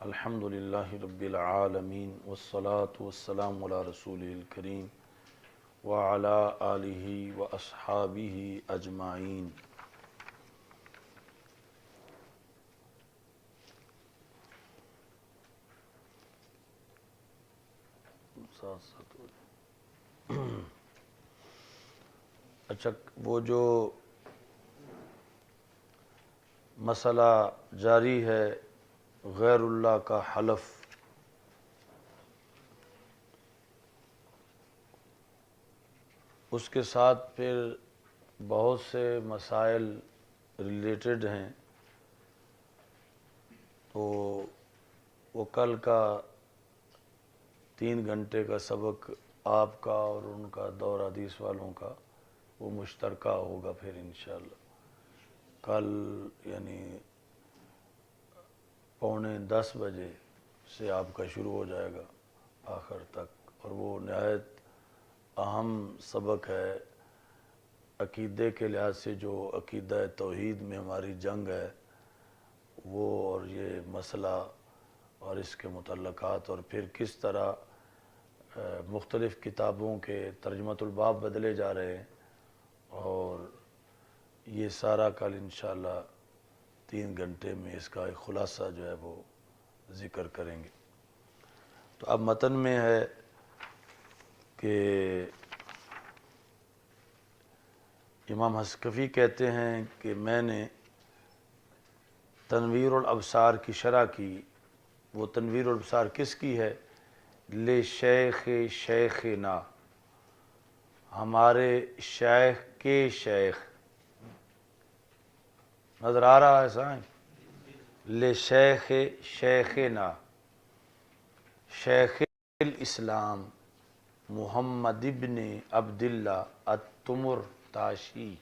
الحمد للہ رب العالمین والصلاة والسلام علی رسول الکریم وعلی آلہ واصحابہ اجمعین۔ اچھا، وہ جو مسئلہ جاری ہے غیر اللہ کا حلف، اس کے ساتھ پھر بہت سے مسائل ریلیٹڈ ہیں، تو وہ کل کا 3 گھنٹے کا سبق آپ کا اور ان کا دور حدیث والوں کا وہ مشترکہ ہوگا پھر انشاءاللہ کل، یعنی 9:45 بجے سے آپ کا شروع ہو جائے گا آخر تک، اور وہ نہایت اہم سبق ہے عقیدے کے لحاظ سے۔ جو عقیدہ توحید میں ہماری جنگ ہے وہ، اور یہ مسئلہ اور اس کے متعلقات، اور پھر کس طرح مختلف کتابوں کے ترجمۃ الباب بدلے جا رہے ہیں، اور یہ سارا کل انشاءاللہ 3 گھنٹے میں اس کا ایک خلاصہ جو ہے وہ ذکر کریں گے۔ تو اب متن میں ہے کہ امام حصکفی کہتے ہیں کہ میں نے تنویر الابصار کی شرح کی۔ وہ تنویر الابصار کس کی ہے؟ لشیخ شیخنا، ہمارے شیخ کے شیخ، نظر آ رہا ہے سائیں؟ لشیخ شیخنا، شیخ الاسلام محمد ابن عبداللہ التمرتاشی،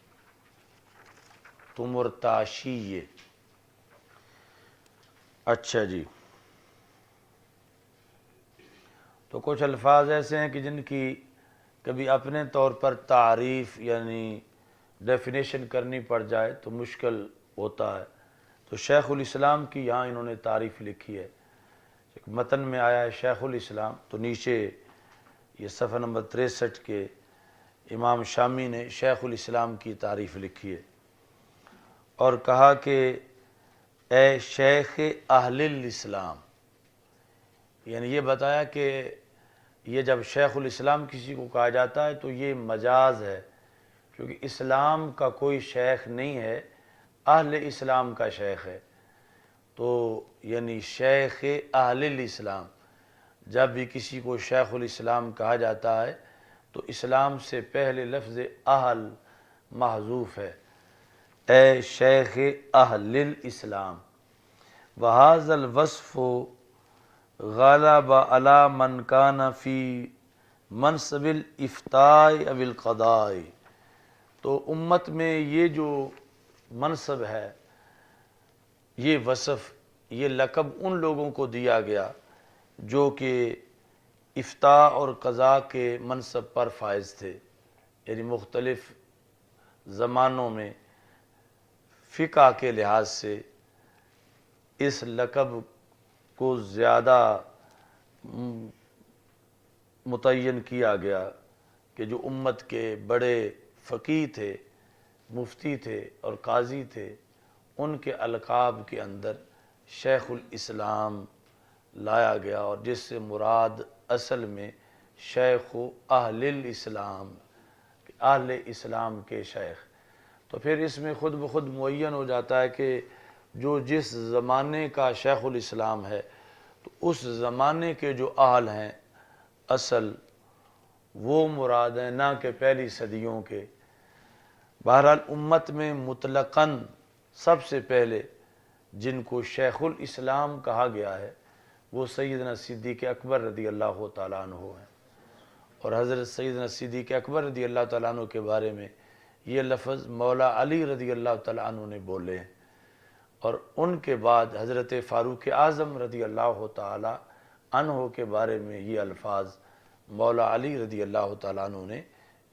تمرتاشی۔ اچھا جی، تو کچھ الفاظ ایسے ہیں کہ جن کی کبھی اپنے طور پر تعریف یعنی ڈیفینیشن کرنی پڑ جائے تو مشکل ہوتا ہے، تو شیخ الاسلام کی یہاں انہوں نے تعریف لکھی ہے۔ متن میں آیا ہے شیخ الاسلام، تو نیچے یہ صفحہ نمبر 63 کے امام شامی نے شیخ الاسلام کی تعریف لکھی ہے، اور کہا کہ اے شیخ اہل الاسلام، یعنی یہ بتایا کہ یہ جب شیخ الاسلام کسی کو کہا جاتا ہے تو یہ مجاز ہے، کیونکہ اسلام کا کوئی شیخ نہیں ہے، اہل اسلام کا شیخ ہے۔ تو یعنی شیخ اہل الاسلام، جب بھی کسی کو شیخ الاسلام کہا جاتا ہے تو اسلام سے پہلے لفظ اہل محذوف ہے، اے شیخ اہل الاسلام۔ وَهَذَا الْوَصْفُ غَلَبَ عَلَى مَنْ كَانَ فِي منصب الافتاء او القضاء۔ تو امت میں یہ جو منصب ہے، یہ وصف، یہ لقب ان لوگوں کو دیا گیا جو کہ افتاء اور قضاء کے منصب پر فائز تھے، یعنی مختلف زمانوں میں فقہ کے لحاظ سے اس لقب کو زیادہ متعین کیا گیا کہ جو امت کے بڑے فقیہ تھے، مفتی تھے اور قاضی تھے، ان کے القاب کے اندر شیخ الاسلام لایا گیا، اور جس سے مراد اصل میں شیخ اہل الاسلام، اہل اسلام کے شیخ۔ تو پھر اس میں خود بخود معین ہو جاتا ہے کہ جو جس زمانے کا شیخ الاسلام ہے تو اس زمانے کے جو اہل ہیں اصل وہ مراد ہیں، نہ کہ پہلی صدیوں کے۔ بہرحال امت میں مطلقاً سب سے پہلے جن کو شیخ الاسلام کہا گیا ہے وہ سیدنا صدیق اکبر رضی اللہ تعالیٰ عنہ ہیں، اور حضرت سیدنا صدیق اکبر رضی اللہ تعالیٰ عنہ کے بارے میں یہ لفظ مولا علی رضی اللہ تعالیٰ عنہ نے بولے ہیں، اور ان کے بعد حضرت فاروق اعظم رضی اللہ تعالیٰ عنہ کے بارے میں یہ الفاظ مولا علی رضی اللہ تعالیٰ عنہ نے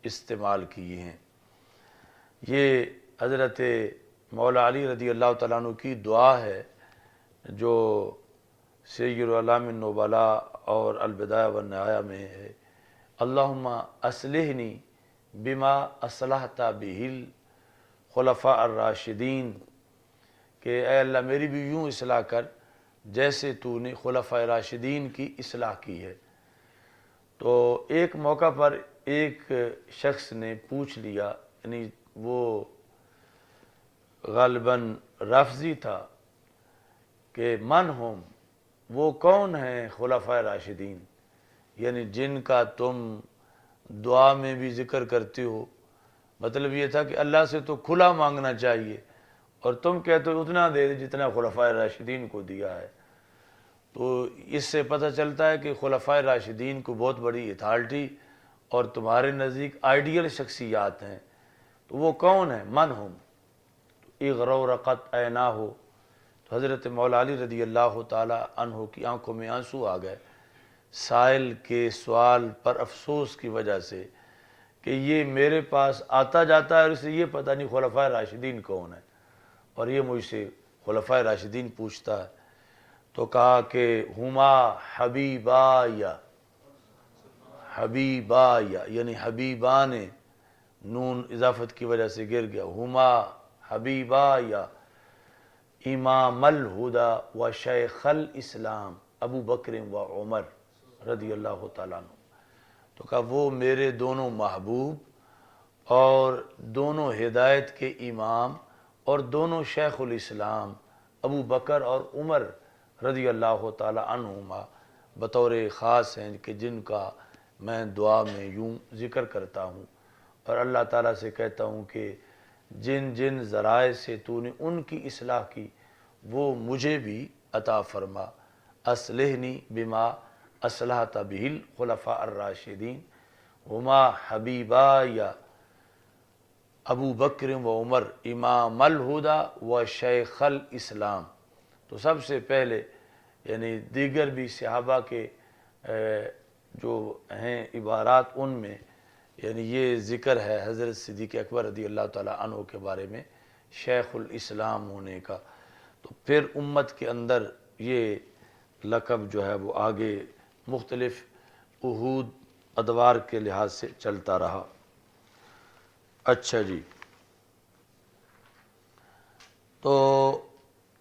استعمال کیے ہیں۔ یہ حضرت مولا علی رضی اللہ تعالیٰ عنہ کی دعا ہے جو سیر اعلام النبلا اور البدایہ والنہایہ میں ہے، اللہم اصلحنی بما اصلحت بہ الخلفاء الراشدین، کہ اے اللہ میری بھی یوں اصلاح کر جیسے تو نے خلفاء راشدین کی اصلاح کی ہے۔ تو ایک موقع پر ایک شخص نے پوچھ لیا، یعنی وہ غالباً رافضی تھا، کہ من ہم، وہ کون ہیں خلفاء راشدین، یعنی جن کا تم دعا میں بھی ذکر کرتے ہو۔ مطلب یہ تھا کہ اللہ سے تو کھلا مانگنا چاہیے، اور تم کہتے ہو اتنا دے جتنا خلفاء راشدین کو دیا ہے۔ تو اس سے پتہ چلتا ہے کہ خلفاء راشدین کو بہت بڑی اتھارٹی اور تمہارے نزدیک آئیڈیل شخصیات ہیں، تو وہ کون ہیں؟ من ہم، اغرو رقت عینا ہو، تو حضرت مولا علی رضی اللہ تعالی عنہ کی آنکھوں میں آنسو آ گئے، سائل کے سوال پر افسوس کی وجہ سے، کہ یہ میرے پاس آتا جاتا ہے اور اسے یہ پتہ نہیں خلفاء راشدین کون ہیں، اور یہ مجھ سے خلفاء راشدین پوچھتا ہے۔ تو کہا کہ ہما حبیبایا، حبیبایا یعنی حبیبان، نون اضافت کی وجہ سے گر گیا، ہما حبیبایا امام الہدی و شیخ الاسلام ابو بکر و عمر رضی اللہ تعالیٰ عنہ۔ تو کہا وہ میرے دونوں محبوب اور دونوں ہدایت کے امام اور دونوں شیخ الاسلام ابو بکر اور عمر رضی اللہ تعالیٰ عنہما بطور خاص ہیں، کہ جن کا میں دعا میں یوں ذکر کرتا ہوں، اور اللہ تعالیٰ سے کہتا ہوں کہ جن جن ذرائع سے تو نے ان کی اصلاح کی وہ مجھے بھی عطا فرما، اصلحنی بما اصلحت بہ الخلفاء الراشدین ہما حبیبایا ابو بکر و عمر امام الہدی و شیخ الاسلام۔ تو سب سے پہلے یعنی دیگر بھی صحابہ کے جو ہیں عبارات، ان میں یعنی یہ ذکر ہے حضرت صدیق اکبر رضی اللہ تعالیٰ عنہ کے بارے میں شیخ الاسلام ہونے کا۔ تو پھر امت کے اندر یہ لقب جو ہے وہ آگے مختلف عہود ادوار کے لحاظ سے چلتا رہا۔ اچھا جی، تو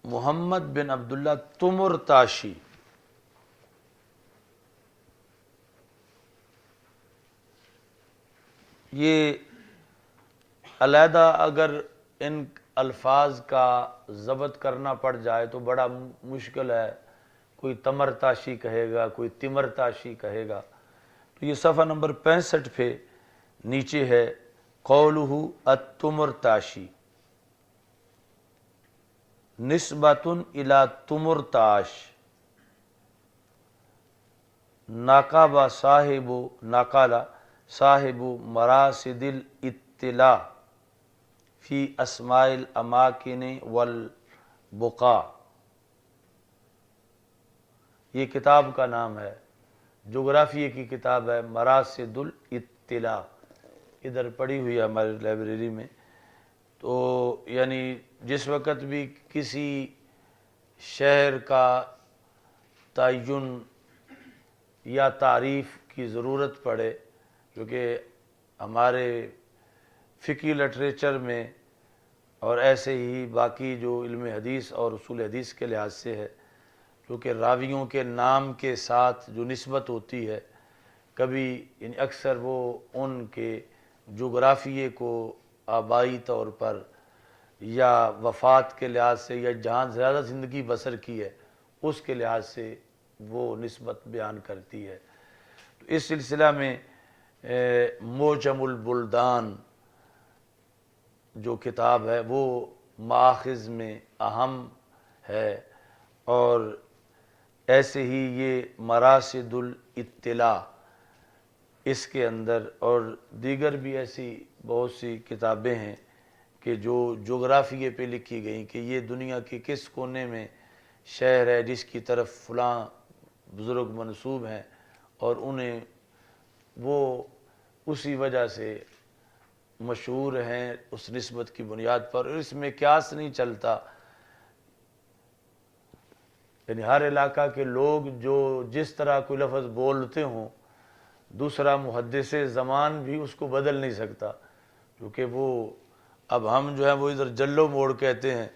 محمد بن عبداللہ تمرتاشی، یہ علیحدہ اگر ان الفاظ کا ضبط کرنا پڑ جائے تو بڑا مشکل ہے، کوئی تمرتاشی کہے گا، کوئی تمرتاشی کہے گا۔ تو یہ صفحہ نمبر 65 پہ نیچے ہے، قولہ التمرتاشی نسبۃ الی تمرتاش نقب صاحب نقل صاحب مراسد الاطلاع فی اسماء الاماکن والبقاع۔ یہ کتاب کا نام ہے، جغرافیے کی کتاب ہے، مراسد الاطلاع، ادھر پڑی ہوئی ہے ہماری لائبریری میں۔ تو یعنی جس وقت بھی کسی شہر کا تعین یا تعریف کی ضرورت پڑے، کیونکہ ہمارے فقہی لٹریچر میں اور ایسے ہی باقی جو علم حدیث اور اصول حدیث کے لحاظ سے ہے، کیونکہ راویوں کے نام کے ساتھ جو نسبت ہوتی ہے، کبھی یعنی اکثر وہ ان کے جغرافیے کو آبائی طور پر یا وفات کے لحاظ سے یا جہاں زیادہ زندگی بسر کی ہے اس کے لحاظ سے وہ نسبت بیان کرتی ہے۔ تو اس سلسلہ میں معجم البلدان جو کتاب ہے وہ ماخذ میں اہم ہے، اور ایسے ہی یہ مراسد الاطلاع اس کے اندر، اور دیگر بھی ایسی بہت سی کتابیں ہیں کہ جو جغرافیے پہ لکھی گئیں کہ یہ دنیا کے کس کونے میں شہر ہے جس کی طرف فلاں بزرگ منسوب ہیں، اور انہیں وہ اسی وجہ سے مشہور ہیں اس نسبت کی بنیاد پر، اور اس میں قیاس نہیں چلتا۔ یعنی ہر علاقہ کے لوگ جو جس طرح کوئی لفظ بولتے ہوں، دوسرا محدث زمان بھی اس کو بدل نہیں سکتا، کیونکہ وہ اب ہم جو ہے وہ ادھر جلو موڑ کہتے ہیں،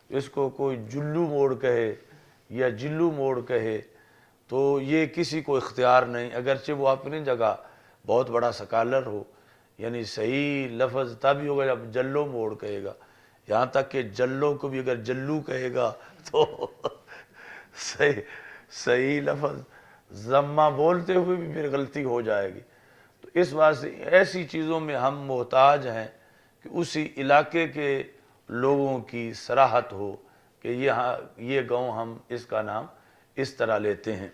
اس کو کوئی جلو موڑ کہے یا جلو موڑ کہے تو یہ کسی کو اختیار نہیں، اگرچہ وہ اپنی جگہ بہت بڑا سکالر ہو، یعنی صحیح لفظ تب ہی ہوگا جب جلو موڑ کہے گا، یہاں تک کہ جلو کو بھی اگر جلو کہے گا تو صحیح لفظ ضمہ بولتے ہوئے بھی پھر غلطی ہو جائے گی۔ تو اس واسطے ایسی چیزوں میں ہم محتاج ہیں کہ اسی علاقے کے لوگوں کی صراحت ہو کہ یہ گاؤں ہم اس کا نام اس طرح لیتے ہیں۔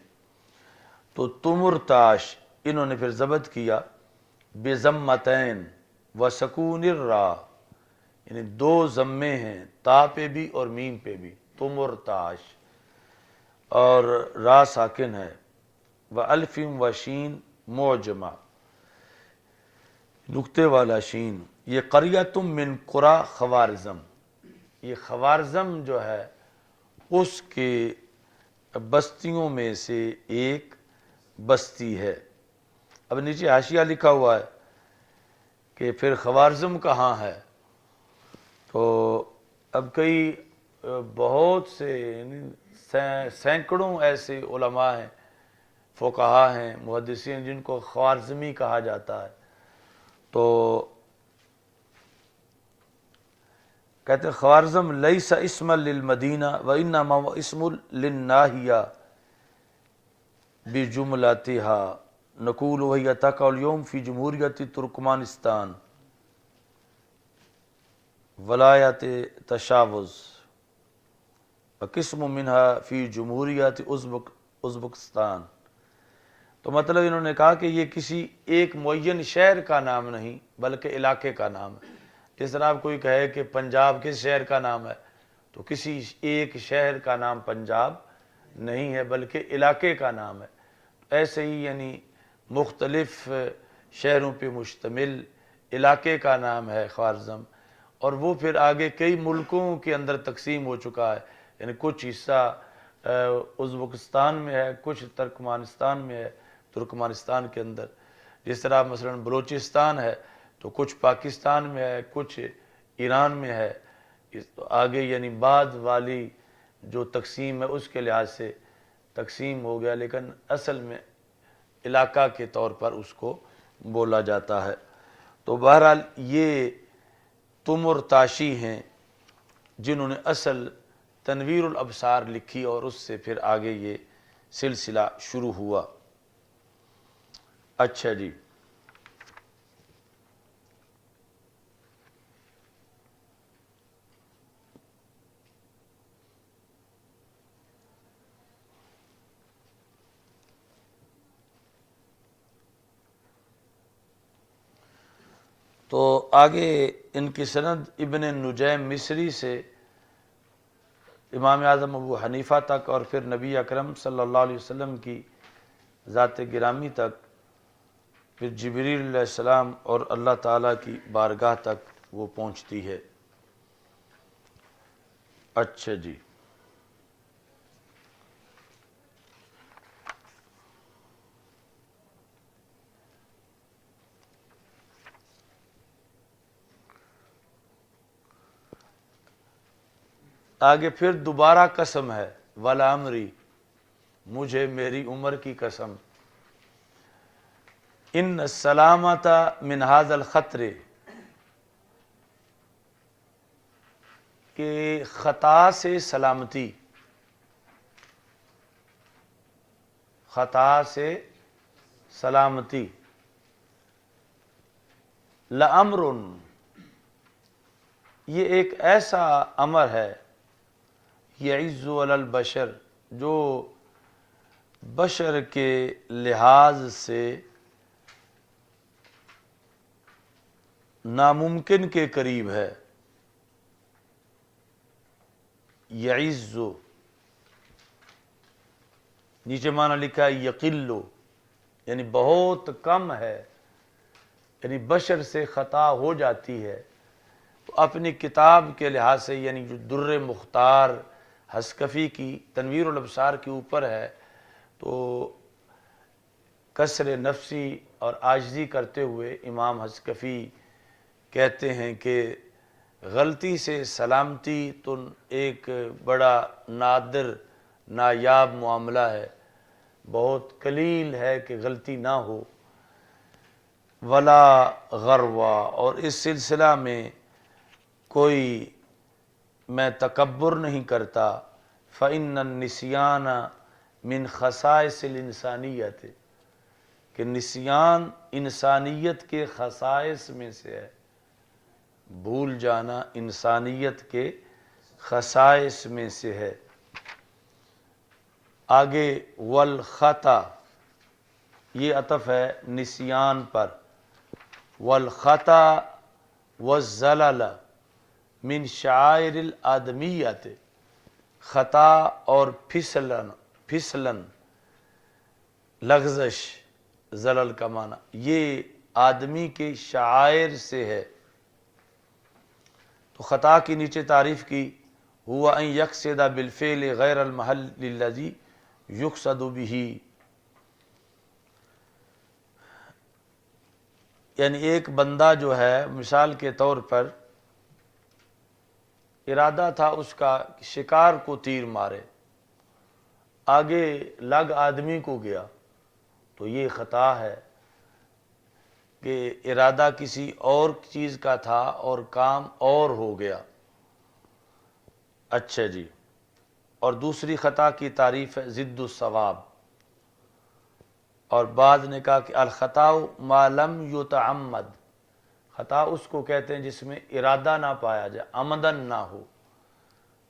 تو تمرتاش انہوں نے پھر ضبط کیا بضمتین و سکون الراء، یعنی دو ضمے ہیں، تا پہ بھی اور میم پہ بھی، تمرتاش، اور را ساکن ہے، و الف و شین معجمہ، نقطے والا شین۔ یہ قریۃ من قری خوارزم، یہ خوارزم جو ہے اس کے بستیوں میں سے ایک بستی ہے۔ اب نیچے حاشیہ لکھا ہوا ہے کہ پھر خوارزم کہاں ہے، تو اب کئی بہت سے سینکڑوں ایسے علماء ہیں، فقہا ہیں، محدثین جن کو خوارزمی کہا جاتا ہے، تو کہتے ہیں خوارزم لیس اسم للمدینہ وانما هو اسم للناحیہ بجملتها نقول وهي تقع اليوم في جمہوریت ترکمانستان ولایت تشاوز وقسم منها في جمہوریت ازبکستان۔ تو مطلب انہوں نے کہا کہ یہ کسی ایک معین شہر کا نام نہیں بلکہ علاقے کا نام ہے۔ جس طرح آپ کوئی کہے کہ پنجاب کس شہر کا نام ہے، تو کسی ایک شہر کا نام پنجاب نہیں ہے بلکہ علاقے کا نام ہے۔ ایسے ہی یعنی مختلف شہروں پہ مشتمل علاقے کا نام ہے خوارزم، اور وہ پھر آگے کئی ملکوں کے اندر تقسیم ہو چکا ہے، یعنی کچھ حصہ ازبکستان میں ہے، کچھ ترکمانستان میں ہے، ترکمانستان کے اندر جس طرح مثلا بلوچستان ہے تو کچھ پاکستان میں ہے، کچھ ایران میں ہے، تو آگے یعنی بعد والی جو تقسیم ہے اس کے لحاظ سے تقسیم ہو گیا، لیکن اصل میں علاقہ کے طور پر اس کو بولا جاتا ہے۔ تو بہرحال یہ تمرتاشی ہیں جنہوں نے اصل تنویر الابصار لکھی، اور اس سے پھر آگے یہ سلسلہ شروع ہوا۔ اچھا جی، تو آگے ان کی سند ابن نجیم مصری سے امام اعظم ابو حنیفہ تک، اور پھر نبی اکرم صلی اللہ علیہ وسلم کی ذات گرامی تک، پھر جبریل علیہ السلام اور اللہ تعالیٰ کی بارگاہ تک وہ پہنچتی ہے۔ اچھا جی، آگے پھر دوبارہ قسم ہے، والامری، مجھے میری عمر کی قسم، ان السلامت من ھذا الخطر، کہ خطا سے سلامتی، خطا سے سلامتی، لامر، یہ ایک ایسا امر ہے، یعز علی البشر، جو بشر کے لحاظ سے ناممکن کے قریب ہے۔ یعز، نیچے معنی لکھا ہے یقل، یعنی بہت کم ہے، یعنی بشر سے خطا ہو جاتی ہے تو اپنی کتاب کے لحاظ سے، یعنی جو در مختار حسکفی کی تنویر الابصار کے اوپر ہے، تو کسر نفسی اور عاجزی کرتے ہوئے امام حسکفی کہتے ہیں کہ غلطی سے سلامتی تو ایک بڑا نادر نایاب معاملہ ہے، بہت قلیل ہے کہ غلطی نہ ہو، ولا غروا، اور اس سلسلہ میں کوئی میں تکبر نہیں کرتا، فإن النسیان من خصائص الانسانیت، کہ نسیان انسانیت کے خصائص میں سے ہے، بھول جانا انسانیت کے خصائص میں سے ہے۔ آگے والخطا، یہ عطف ہے نسیان پر، والخطا والزلل من شعائر الآدمیت، خطا اور پھسلن لغزش، زلل کا معنی، یہ آدمی کے شعائر سے ہے۔ تو خطا کی نیچے تعریف کی، ہوا ان یقصد بالفعل غیر المحل الذی یقصد به، یعنی ایک بندہ جو ہے مثال کے طور پر ارادہ تھا اس کا شکار کو تیر مارے، آگے لگ آدمی کو گیا، تو یہ خطا ہے کہ ارادہ کسی اور چیز کا تھا اور کام اور ہو گیا۔ اچھا جی، اور دوسری خطا کی تعریف ہے ضد الصواب، اور بعض نے کہا کہ الخطا ما لم یتعمد، خطا اس کو کہتے ہیں جس میں ارادہ نہ پایا جائے، عمدن نہ ہو،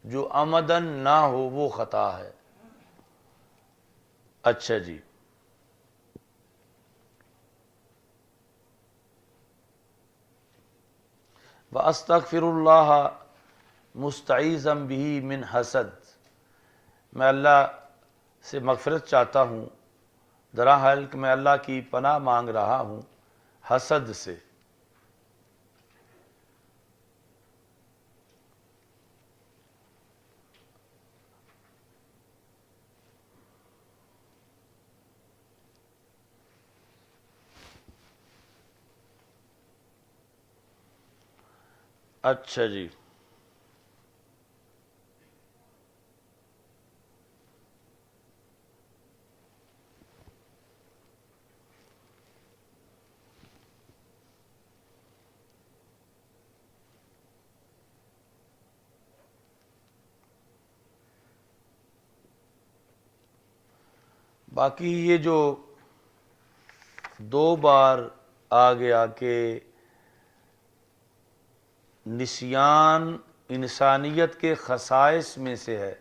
جو عمدن نہ ہو وہ خطا ہے۔ اچھا جی، وَأَسْتَغْفِرُ اللَّهَ مُسْتَعِيذًا بِهِ مِنْ حسد، میں اللہ سے مغفرت چاہتا ہوں درا حال کہ میں اللہ کی پناہ مانگ رہا ہوں حسد سے۔ اچھا جی، باقی یہ جو دو بار آ گیا کہ نسیان انسانیت کے خصائص میں سے ہے،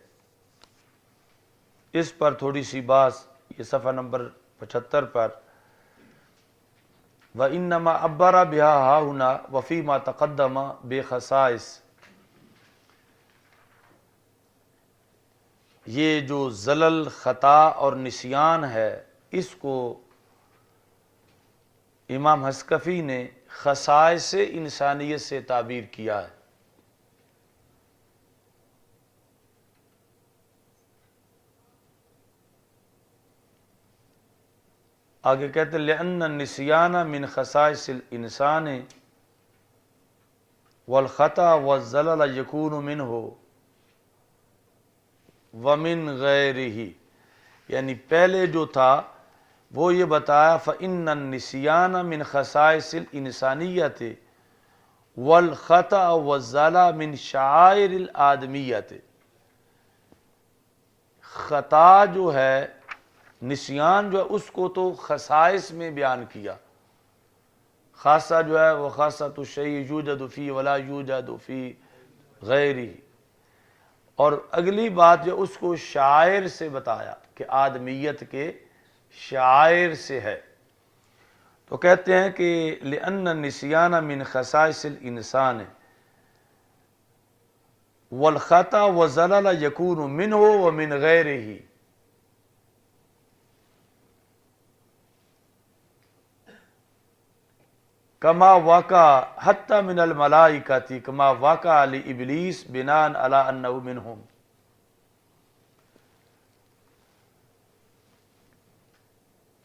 اس پر تھوڑی سی بات، یہ صفحہ نمبر 75 پر، وَإِنَّمَا عَبَّرَ بِهَا هَاهُنَا وَفِي مَا تَقَدَّمَ بِخَصَائِص، یہ جو زلل، خطا اور نسیان ہے، اس کو امام حسکفی نے خصائص انسانیت سے تعبیر کیا ہے۔ آگے کہتے لِأَنَّ النِّسْيَانَ مِنْ خَصَائِصِ الْإِنسَانِ وَالْخَطَأَ وَالزَّلَلَ يَكُونُ مِنْهُ وَمِنْ غَيْرِهِ، یعنی پہلے جو تھا وہ یہ بتایا فَإِنَّ النِّسْيَانَ مِنْ خَصَائِصِ الْإِنسَانِيَّةِ وَالْخَطَأَ وَالزَّلَلَ مِنْ شَعَائِرِ الْآدَمِيَّةِ، خطا جو ہے، نسیان جو ہے، اس کو تو خصائص میں بیان کیا، خاصہ جو ہے وہ خاصۃ الشیء یوجد فی ولا یوجد فی غیرہ، اور اگلی بات جو اس کو شاعر سے بتایا کہ آدمیت کے شاعر سے ہے، تو کہتے ہیں کہ لأن النسیان من خصائص الانسان والخطأ والزلل یکون منہ ومن غیرہ، کما وقع حتی من الملائکۃ کما وقع لابلیس بناء علی انہ منہم،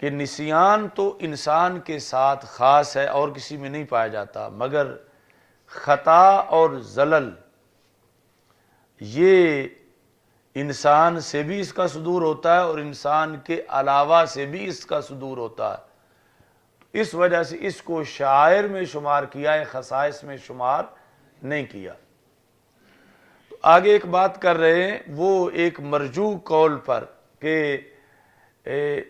کہ نسیان تو انسان کے ساتھ خاص ہے اور کسی میں نہیں پایا جاتا، مگر خطا اور زلل یہ انسان سے بھی اس کا صدور ہوتا ہے اور انسان کے علاوہ سے بھی اس کا صدور ہوتا ہے، اس وجہ سے اس کو شعائر میں شمار کیا ہے، خصائص میں شمار نہیں کیا۔ تو آگے ایک بات کر رہے ہیں وہ ایک مرجوح قول پر کہ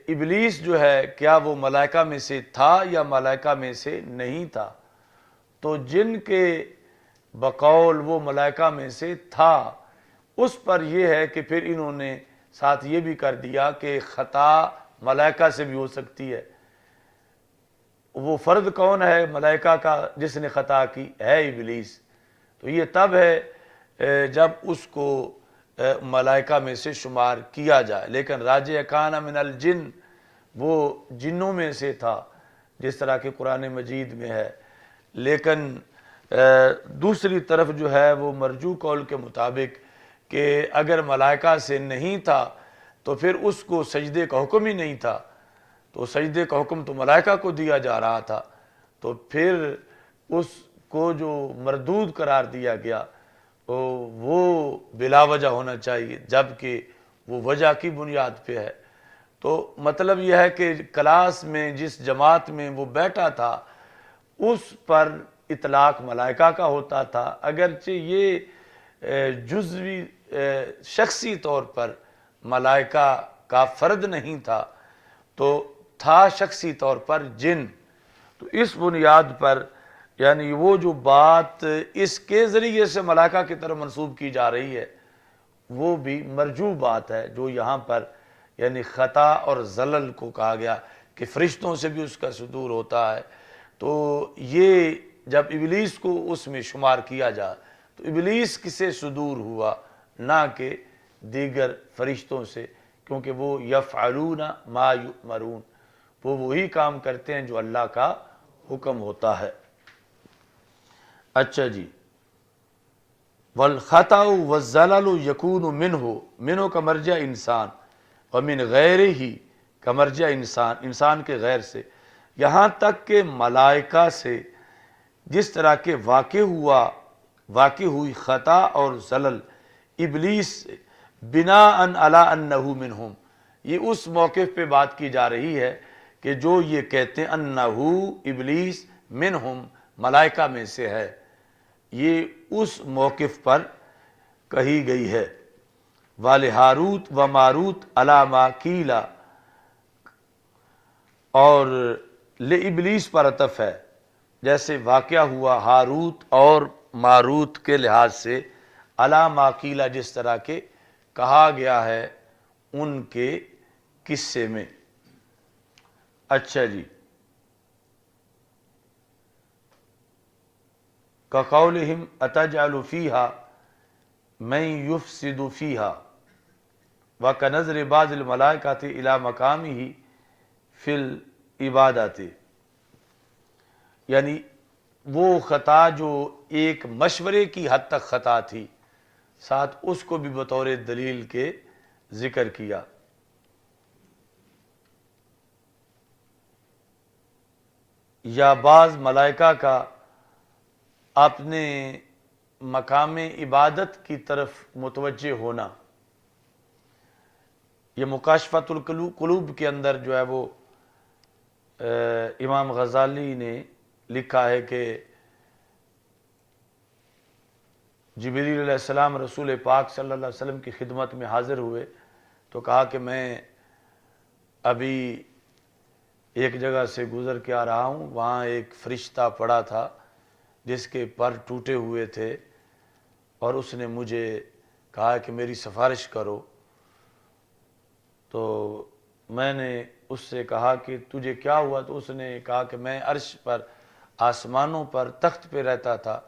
ابلیس جو ہے کیا وہ ملائکہ میں سے تھا یا ملائکہ میں سے نہیں تھا؟ تو جن کے بقول وہ ملائکہ میں سے تھا، اس پر یہ ہے کہ پھر انہوں نے ساتھ یہ بھی کر دیا کہ خطا ملائکہ سے بھی ہو سکتی ہے۔ وہ فرد کون ہے ملائکہ کا جس نے خطا کی؟ ہے ابلیس۔ تو یہ تب ہے جب اس کو ملائکہ میں سے شمار کیا جائے، لیکن راجع کان من الجن وہ جنوں میں سے تھا، جس طرح کہ قرآن مجید میں ہے۔ لیکن دوسری طرف جو ہے وہ مرجوح قول کے مطابق کہ اگر ملائکہ سے نہیں تھا تو پھر اس کو سجدے کا حکم ہی نہیں تھا، تو سجدے کا حکم تو ملائکہ کو دیا جا رہا تھا، تو پھر اس کو جو مردود قرار دیا گیا وہ بلا وجہ ہونا چاہیے، جبکہ وہ وجہ کی بنیاد پہ ہے۔ تو مطلب یہ ہے کہ کلاس میں جس جماعت میں وہ بیٹھا تھا اس پر اطلاق ملائکہ کا ہوتا تھا، اگرچہ یہ جزوی شخصی طور پر ملائکہ کا فرد نہیں تھا، تو تھا شخصی طور پر جن۔ تو اس بنیاد پر یعنی وہ جو بات اس کے ذریعے سے ملائکہ کی طرف منسوب کی جا رہی ہے وہ بھی مرجوح بات ہے، جو یہاں پر یعنی خطا اور زلل کو کہا گیا کہ فرشتوں سے بھی اس کا صدور ہوتا ہے۔ تو یہ جب ابلیس کو اس میں شمار کیا جا تو ابلیس کسے صدور ہوا؟ نہ کہ دیگر فرشتوں سے، کیونکہ وہ یفعلون ما یؤمرون، وہ وہی کام کرتے ہیں جو اللہ کا حکم ہوتا ہے۔ اچھا جی، والخطأ والزلل یکون منہ کا مرجع انسان ومن غیرہ کا مرجع انسان کے غیر سے، یہاں تک کہ ملائکہ سے جس طرح کے واقع ہوئی خطا اور زلل ابلیس سے بناء علی انہ منہم، یہ اس موقف پہ بات کی جا رہی ہے کہ جو یہ کہتے ہیں انہ ابلیس منہم ملائکہ میں سے ہے، یہ اس موقف پر کہی گئی ہے۔ وَلِہَارُوتَ وَمَارُوتَ عَلَىٰ مَا قِیلَ، اور لِابلیس پر عطف ہے، جیسے واقعہ ہوا ہاروت اور ماروت کے لحاظ سے عَلَىٰ مَا قِیلَ جس طرح کے کہا گیا ہے ان کے قصے میں۔ اچھا جی، كَقَوْلِهِمْ أَتَجْعَلُ فِيهَا مَن يُفْسِدُ فِيهَا وَكَنَظْرِ بَعْضِ الْمَلَائِكَةِ إِلَىٰ مَقَامِهِ فِي الْعِبَادَةِ، یعنی وہ خطا جو ایک مشورے کی حد تک خطا تھی، ساتھ اس کو بھی بطور دلیل کے ذکر کیا۔ یا بعض ملائکہ کا اپنے مقام عبادت کی طرف متوجہ ہونا، یہ مکاشفۃ القلوب کے اندر جو ہے وہ امام غزالی نے لکھا ہے کہ جبریل علیہ السلام رسول پاک صلی اللہ علیہ وسلم کی خدمت میں حاضر ہوئے تو کہا کہ میں ابھی ایک جگہ سے گزر کے آ رہا ہوں، وہاں ایک فرشتہ پڑا تھا جس کے پر ٹوٹے ہوئے تھے، اور اس نے مجھے کہا کہ میری سفارش کرو۔ تو میں نے اس سے کہا کہ تجھے کیا ہوا؟ تو اس نے کہا کہ میں عرش پر آسمانوں پر تخت پہ رہتا تھا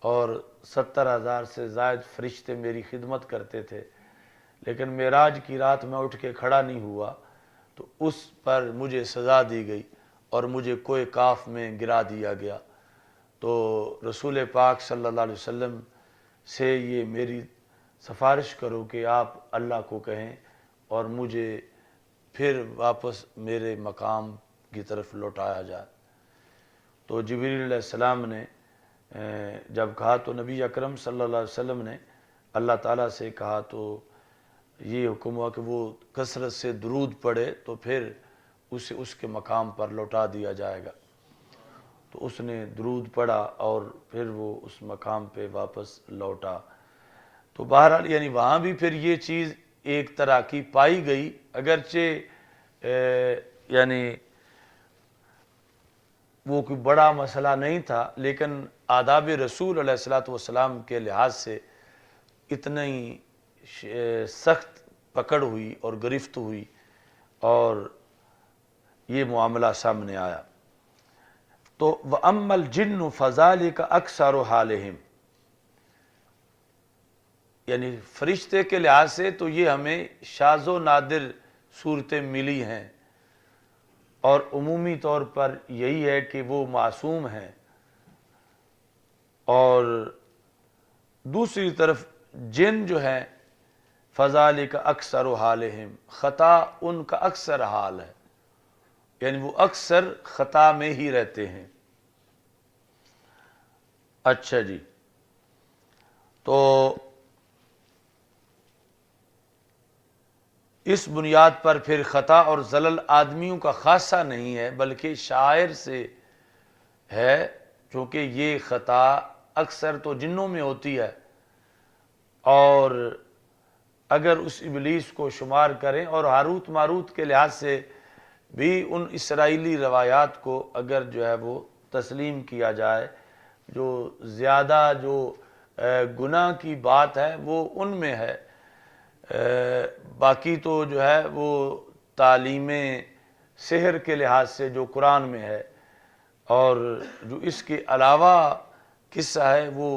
اور 70,000 سے زائد فرشتے میری خدمت کرتے تھے، لیکن معراج کی رات میں اٹھ کے کھڑا نہیں ہوا تو اس پر مجھے سزا دی گئی اور مجھے کوہ کاف میں گرا دیا گیا۔ تو رسول پاک صلی اللہ علیہ وسلم سے یہ میری سفارش کرو کہ آپ اللہ کو کہیں اور مجھے پھر واپس میرے مقام کی طرف لوٹایا جائے۔ تو جبریل علیہ السلام نے جب کہا تو نبی اکرم صلی اللہ علیہ وسلم نے اللہ تعالیٰ سے کہا تو یہ حکم ہوا کہ وہ کثرت سے درود پڑھے تو پھر اسے اس کے مقام پر لوٹا دیا جائے گا۔ تو اس نے درود پڑھا اور پھر وہ اس مقام پہ واپس لوٹا۔ تو بہرحال یعنی وہاں بھی پھر یہ چیز ایک طرح کی پائی گئی، اگرچہ یعنی وہ کوئی بڑا مسئلہ نہیں تھا، لیکن آداب رسول علیہ الصلوۃ والسلام کے لحاظ سے اتنا ہی سخت پکڑ ہوئی اور گرفت ہوئی اور یہ معاملہ سامنے آیا۔ تو وَأَمَّا الْجِنُّ فَذَلِكَ أَكْثَرُ حَالِهِمْ، یعنی فرشتے کے لحاظ سے تو یہ ہمیں شاذ و نادر صورتیں ملی ہیں، اور عمومی طور پر یہی ہے کہ وہ معصوم ہیں، اور دوسری طرف جن جو ہیں فَذَلِكَ أَكْثَرُ حَالِهِمْ، خطا ان کا اکثر حال ہے، یعنی وہ اکثر خطا میں ہی رہتے ہیں۔ اچھا جی، تو اس بنیاد پر پھر خطا اور زلل آدمیوں کا خاصہ نہیں ہے بلکہ شاعر سے ہے، چونکہ یہ خطا اکثر تو جنوں میں ہوتی ہے، اور اگر اس ابلیس کو شمار کریں اور ہاروت ماروت کے لحاظ سے بھی ان اسرائیلی روایات کو اگر جو ہے وہ تسلیم کیا جائے، جو زیادہ جو گناہ کی بات ہے وہ ان میں ہے، باقی تو جو ہے وہ تعلیم سحر کے لحاظ سے جو قرآن میں ہے، اور جو اس کے علاوہ قصہ ہے وہ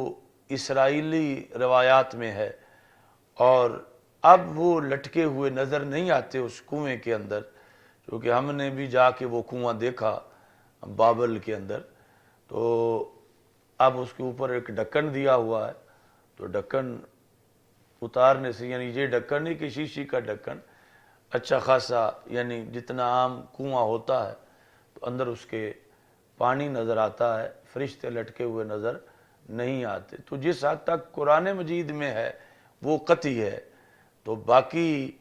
اسرائیلی روایات میں ہے، اور اب وہ لٹکے ہوئے نظر نہیں آتے اس کنویں کے اندر، کیونکہ ہم نے بھی جا کے وہ کنواں دیکھا بابل کے اندر، تو اب اس کے اوپر ایک ڈھکن دیا ہوا ہے، تو ڈھکن اتارنے سے، یعنی یہ ڈھکن نہیں کہ شیشی کا ڈھکن، اچھا خاصا یعنی جتنا عام کنواں ہوتا ہے تو اندر اس کے پانی نظر آتا ہے، فرشتے لٹکے ہوئے نظر نہیں آتے۔ تو جس حد تک قرآن مجید میں ہے وہ قطعی ہے، تو باقی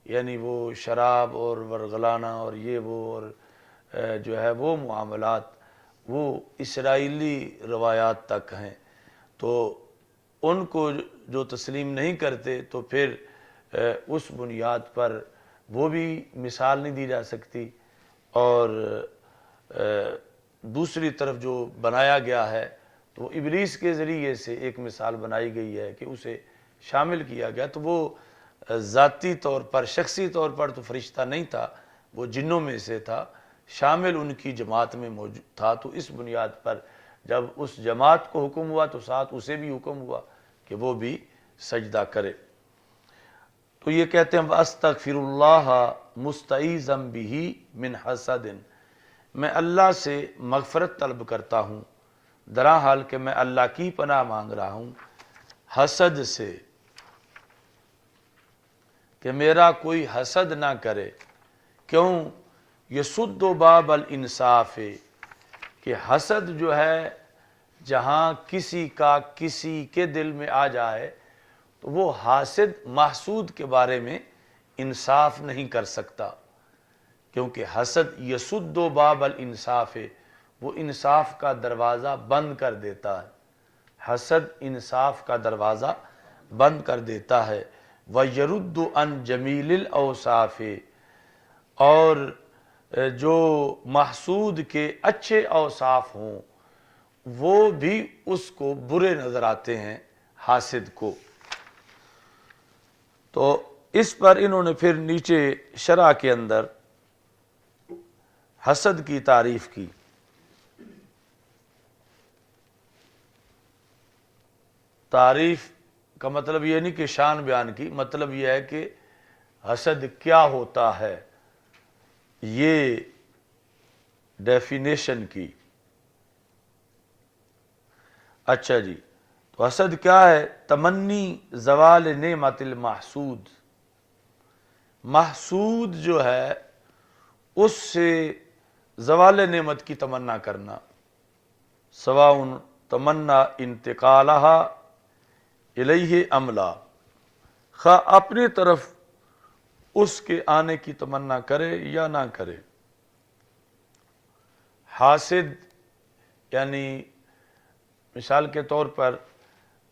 یعنی وہ شراب اور ورغلانہ اور یہ وہ اور جو ہے وہ معاملات وہ اسرائیلی روایات تک ہیں، تو ان کو جو تسلیم نہیں کرتے تو پھر اس بنیاد پر وہ بھی مثال نہیں دی جا سکتی، اور دوسری طرف جو بنایا گیا ہے تو وہ ابلیس کے ذریعے سے ایک مثال بنائی گئی ہے کہ اسے شامل کیا گیا، تو وہ ذاتی طور پر شخصی طور پر تو فرشتہ نہیں تھا، وہ جنوں میں سے تھا، شامل ان کی جماعت میں موجود تھا، تو اس بنیاد پر جب اس جماعت کو حکم ہوا تو ساتھ اسے بھی حکم ہوا کہ وہ بھی سجدہ کرے۔ تو یہ کہتے ہیں وَأَسْتَغْفِرُ اللَّهَ مُسْتَعِيذًا بِهِ مِنْ حَسَدٍ، میں اللہ سے مغفرت طلب کرتا ہوں درا حال کہ میں اللہ کی پناہ مانگ رہا ہوں حسد سے، کہ میرا کوئی حسد نہ کرے۔ کیوں؟ یسد باب الانصاف، کہ حسد جو ہے جہاں کسی کا کسی کے دل میں آ جائے تو وہ حاسد محسود کے بارے میں انصاف نہیں کر سکتا، کیونکہ حسد یسد باب الانصاف، وہ انصاف کا دروازہ بند کر دیتا ہے، حسد انصاف کا دروازہ بند کر دیتا ہے۔ وَيَرُدُّ عَنْ جَمِيلِ الْأَوْصَافِ، اور جو محسود کے اچھے اوصاف ہوں وہ بھی اس کو برے نظر آتے ہیں حاسد کو۔ تو اس پر انہوں نے پھر نیچے شرح کے اندر حسد کی تعریف کی۔ تعریف کا مطلب یہ نہیں کہ شان بیان کی، مطلب یہ ہے کہ حسد کیا ہوتا ہے، یہ ڈیفینیشن کی۔ اچھا جی، تو حسد کیا ہے؟ تمنی زوال نعمت المحسود، محسود جو ہے اس سے زوال نعمت کی تمنا کرنا، سواء تمنا انتقالہا الیہ ام لا، خواہ اپنی طرف اس کے آنے کی تمنا کرے یا نہ کرے۔ حاسد یعنی مثال کے طور پر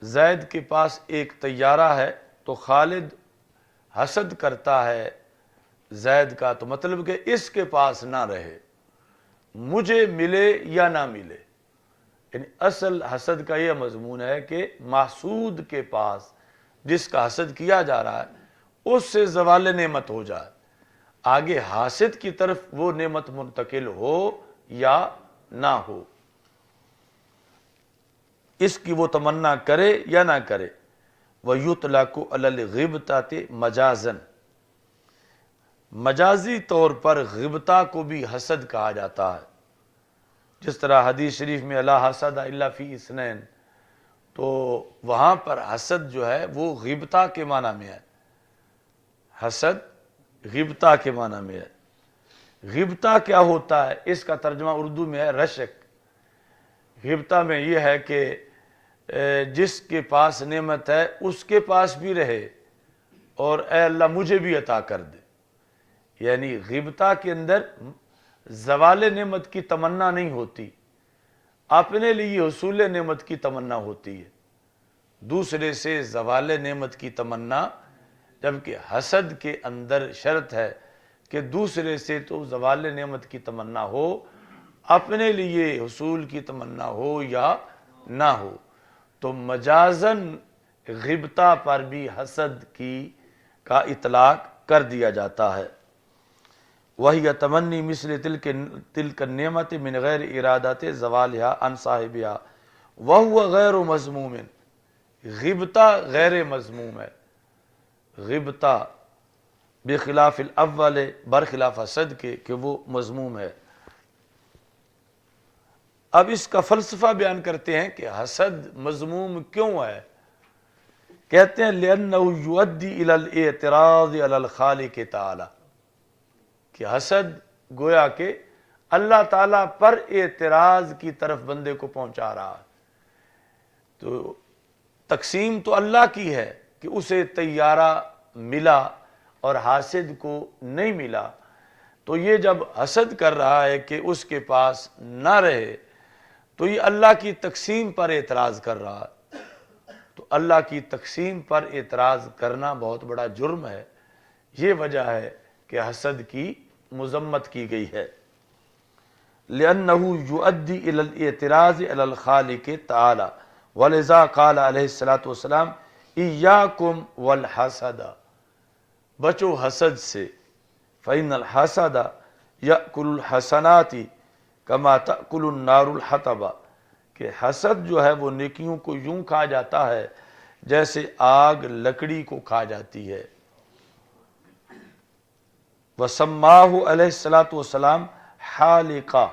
زید کے پاس ایک طیارہ ہے تو خالد حسد کرتا ہے زید کا، تو مطلب کہ اس کے پاس نہ رہے، مجھے ملے یا نہ ملے۔ یعنی اصل حسد کا یہ مضمون ہے کہ محسود کے پاس جس کا حسد کیا جا رہا ہے اس سے زوال نعمت ہو جائے، آگے حاسد کی طرف وہ نعمت منتقل ہو یا نہ ہو، اس کی وہ تمنا کرے یا نہ کرے۔ وَيُطْلَقُ عَلَى الْغِبْطَةِ مَجَازًا، مجازی طور پر غبطہ کو بھی حسد کہا جاتا ہے، جس طرح حدیث شریف میں لا حسد الا فی اثنین، تو وہاں پر حسد جو ہے وہ غبطہ کے معنی میں ہے، حسد غبطہ کے معنی میں ہے۔ غبطہ کیا ہوتا ہے؟ اس کا ترجمہ اردو میں ہے رشک۔ غبطہ میں یہ ہے کہ جس کے پاس نعمت ہے اس کے پاس بھی رہے اور اے اللہ مجھے بھی عطا کر دے، یعنی غبطہ کے اندر زوال نعمت کی تمنا نہیں ہوتی، اپنے لیے حصول نعمت کی تمنا ہوتی ہے، دوسرے سے زوال نعمت کی تمنا، جبکہ حسد کے اندر شرط ہے کہ دوسرے سے تو زوال نعمت کی تمنا ہو، اپنے لیے حصول کی تمنا ہو یا نہ ہو۔ تو مجازن غبطہ پر بھی حسد کا اطلاق کر دیا جاتا ہے۔ وَهِيَ تَمَنِّي مِثْلِ تِلْكَ النِّعْمَةِ مِنْ غَيْرِ إِرَادَةِ زَوَالِهَا عَنْ صَاحِبِهَا وَهُوَ غَيْرُ مَذْمُومٍ، غبطہ غیر مذموم ہے، غبطہ بخلاف الاول، برخلاف حسد کے کہ وہ مذموم ہے۔ اب اس کا فلسفہ بیان کرتے ہیں کہ حسد مذموم کیوں ہے؟ کہتے ہیں لِأَنَّهُ يُؤَدِّي إِلَى الْإِعْتِرَاضِ عَلَى الْخَالِقِ تَعَالَى، کہ حسد گویا کہ اللہ تعالیٰ پر اعتراض کی طرف بندے کو پہنچا رہا ہے۔ تو تقسیم تو اللہ کی ہے کہ اسے طیارہ ملا اور حاسد کو نہیں ملا، تو یہ جب حسد کر رہا ہے کہ اس کے پاس نہ رہے تو یہ اللہ کی تقسیم پر اعتراض کر رہا ہے، تو اللہ کی تقسیم پر اعتراض کرنا بہت بڑا جرم ہے، یہ وجہ ہے کہ حسد کی مذمت کی گئی ہے۔ لِأَنَّهُ يُؤَدِّي إِلَى الْإِعْتِرَاضِ عَلَى الْخَالِقِ تَعَالَى وَلِذَا قَالَ علیہ الصلوۃ والسلام إِيَّاكُمْ وَالْحَسَدَ، بچو حسد سے، فَإِنَّ الْحَسَدَ يَأْكُلُ الْحَسَنَاتِ كَمَا تَأْكُلُ النَّارُ الْحَطَبَ، کہ حسد جو ہے وہ نیکیوں کو یوں کھا جاتا ہے جیسے آگ لکڑی کو کھا جاتی ہے۔ وَسَمَّاهُ علیہ الصلوۃ والسلام حالقہ،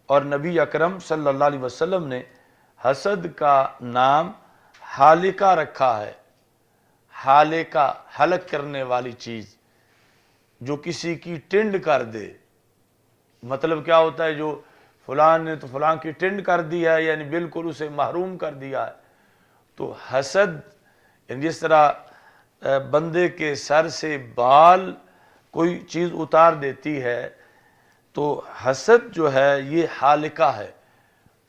اور نبی اکرم صلی اللہ علیہ وسلم نے حسد کا نام حالقہ رکھا ہے۔ حالقہ حلق کرنے والی چیز، جو کسی کی ٹنڈ کر دے، مطلب کیا ہوتا ہے جو فلاں نے تو فلاں کی ٹنڈ کر دی ہے، یعنی بالکل اسے محروم کر دیا ہے۔ تو حسد یعنی جس طرح بندے کے سر سے بال کوئی چیز اتار دیتی ہے، تو حسد جو ہے یہ حالقہ ہے۔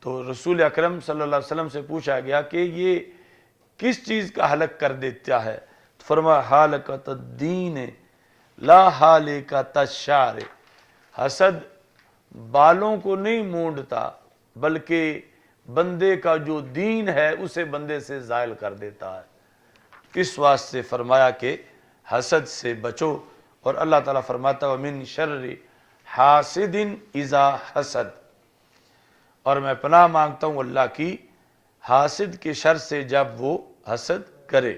تو رسول اکرم صلی اللہ علیہ وسلم سے پوچھا گیا کہ یہ کس چیز کا حلق کر دیتا ہے؟ تو فرمایا حالقۃ الدین لا حالقۃ الشعر، حسد بالوں کو نہیں مونڈتا بلکہ بندے کا جو دین ہے اسے بندے سے زائل کر دیتا ہے۔ اس واسطے فرمایا کہ حسد سے بچو، اور اللہ تعالیٰ فرماتا ہے وَمِن شَرِّ حاسد اذا حسد، اور میں پناہ مانگتا ہوں اللہ کی حاسد کے شر سے جب وہ حسد کرے۔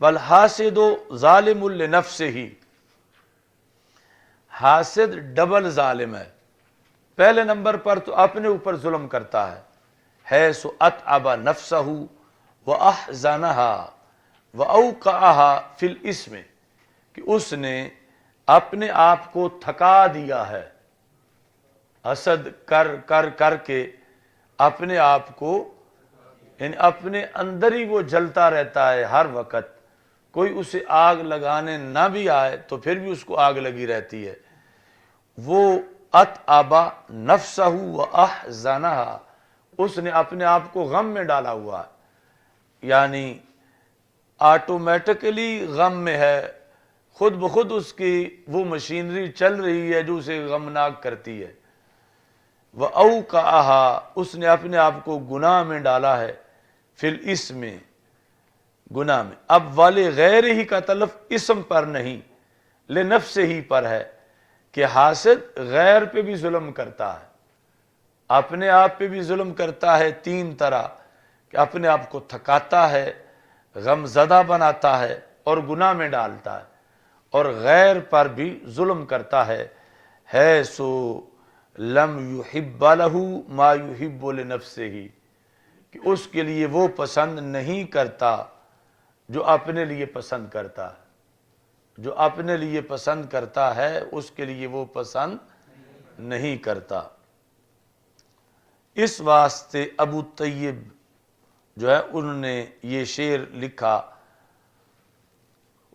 وَالْحَاسِدُ ظَالِمٌ لِنَفْسِهِ، حاسد ڈبل ظالم ہے، پہلے نمبر پر تو اپنے اوپر ظلم کرتا ہے، حیث اتعب نفسہ واحزنہا واوقعہا فی الاسم، کہ اس نے اپنے آپ کو تھکا دیا ہے، حسد کر کر کر کے اپنے آپ کو، یعنی اپنے اندر ہی وہ جلتا رہتا ہے ہر وقت، کوئی اسے آگ لگانے نہ بھی آئے تو پھر بھی اس کو آگ لگی رہتی ہے۔ وہ اتعبا نفسہ واحزنہ، اس نے اپنے آپ کو غم میں ڈالا ہوا ہے، یعنی آٹومیٹکلی غم میں ہے، خود بخود اس کی وہ مشینری چل رہی ہے جو اسے غمناک کرتی ہے۔ وَأَوْقَعَهَا، اس نے اپنے آپ کو گناہ میں ڈالا ہے، فی الاسم، گناہ میں۔ اب والے غیر ہی کا تلف اسم پر نہیں، لنفس ہی پر ہے، کہ حاسد غیر پہ بھی ظلم کرتا ہے، اپنے آپ پہ بھی ظلم کرتا ہے تین طرح، کہ اپنے آپ کو تھکاتا ہے، غم زدہ بناتا ہے اور گناہ میں ڈالتا ہے، اور غیر پر بھی ظلم کرتا ہے سو لم یحب لہ ما یحب لنفسہ، کہ اس کے لیے وہ پسند نہیں کرتا جو اپنے لیے پسند کرتا ہے، جو اپنے لیے پسند کرتا ہے اس کے لیے وہ پسند نہیں کرتا۔ اس واسطے ابو طیب جو ہے انہوں نے یہ شعر لکھا،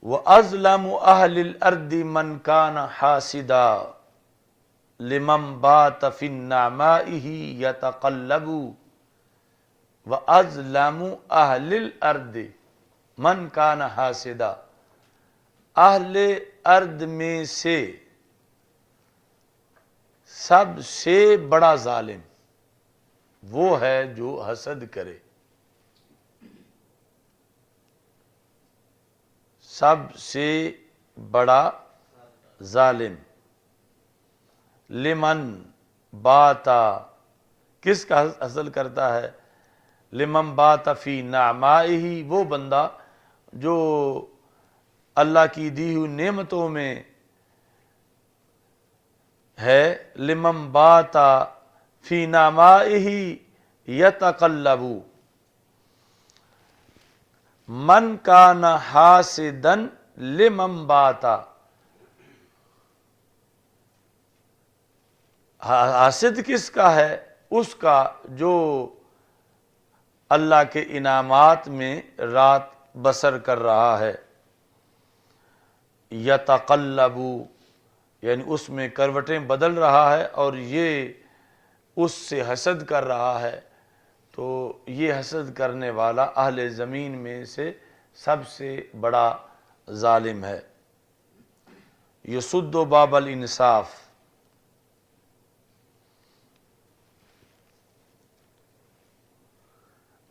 وَأَظْلَمُ أَهْلِ الْأَرْضِ مَنْ كَانَ حَاسِدًا لِمَنْ بَاتَ فِي النَّعْمَائِهِ يَتَقَلَّبُ۔ وَأَظْلَمُ أَهْلِ الْأَرْضِ مَنْ كَانَ حَاسِدًا، اہل ارض میں سے سب سے بڑا ظالم وہ ہے جو حسد کرے، سب سے بڑا ظالم، لمن باتا، کس کا حسد کرتا ہے؟ لمن باتا فی نعمائہ، وہ بندہ جو اللہ کی دی ہوئی نعمتوں میں ہے، لمن باتا فی نعمائہ یتقلب، من کان حاسدا لمن باتا، حاسد کس کا ہے؟ اس کا جو اللہ کے انعامات میں رات بسر کر رہا ہے، یتقلب یعنی اس میں کروٹیں بدل رہا ہے، اور یہ اس سے حسد کر رہا ہے، تو یہ حسد کرنے والا اہل زمین میں سے سب سے بڑا ظالم ہے۔ یسد باب الانصاف،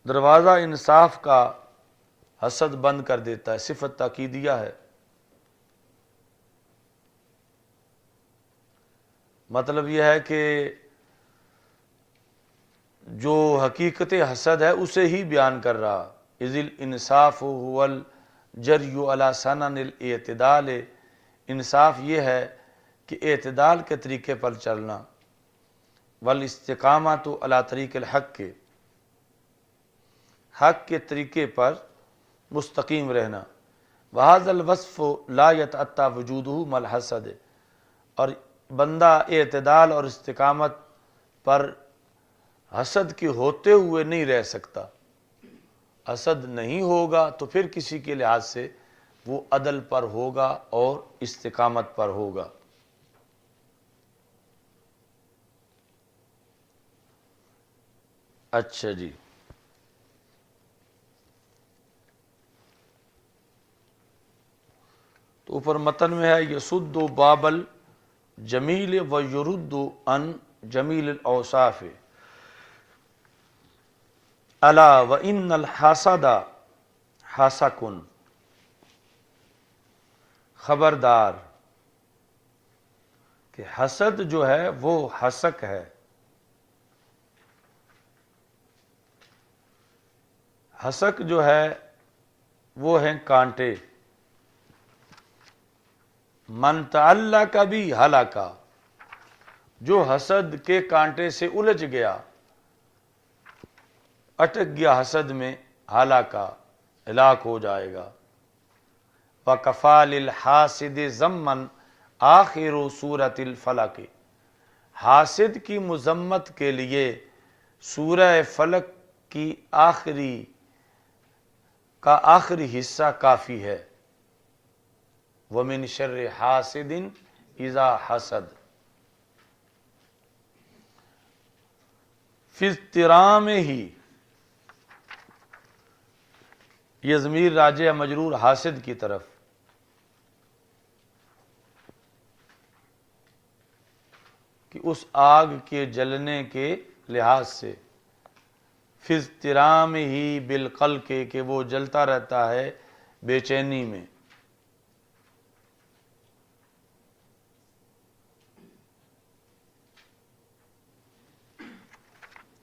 دروازہ انصاف کا حسد بند کر دیتا ہے، صفت تاکیدیہ ہے۔ مطلب یہ ہے کہ جو حقیقت حسد ہے اسے ہی بیان کر رہا، اذ الانصاف هو الجری علی سنن الاعتدال، انصاف یہ ہے کہ اعتدال کے طریقے پر چلنا، والاستقامت علی طریق الحق، کے حق کے طریقے پر مستقیم رہنا، وہذا الوصف لا یتأتی وجودہ مع الحسد، اور بندہ اعتدال اور استقامت پر حسد کے ہوتے ہوئے نہیں رہ سکتا، حسد نہیں ہوگا تو پھر کسی کے لحاظ سے وہ عدل پر ہوگا اور استقامت پر ہوگا۔ اچھا جی، تو اوپر متن میں ہے یسد باب الجمیل ویرد عن جمیل الاوصاف، الا وان الحسد حسک، خبردار کہ حسد جو ہے وہ حسک ہے، حسک جو ہے وہ ہیں کانٹے، من تعلق بھی ہلاکا، جو حسد کے کانٹے سے الجھ گیا، اٹک گیا حسد میں، ہلاکا ہلاک ہو جائے گا۔ وَكَفَى لِلْحَاسِدِ ذَمًّا آخر سورۃ الفلق، حاسد کی مذمت کے لیے سورہ فلق کی آخری حصہ کافی ہے۔ وَمِن شَرِّ حَاسِدٍ اِذَا حَسَد، فِي اضْطِرَامِهِ، یہ ضمیر راجع مجرور حاسد کی طرف، کہ اس آگ کے جلنے کے لحاظ سے، فِي اضْطِرَامِهِ بِالْقَلْقِ، کہ وہ جلتا رہتا ہے بے چینی میں۔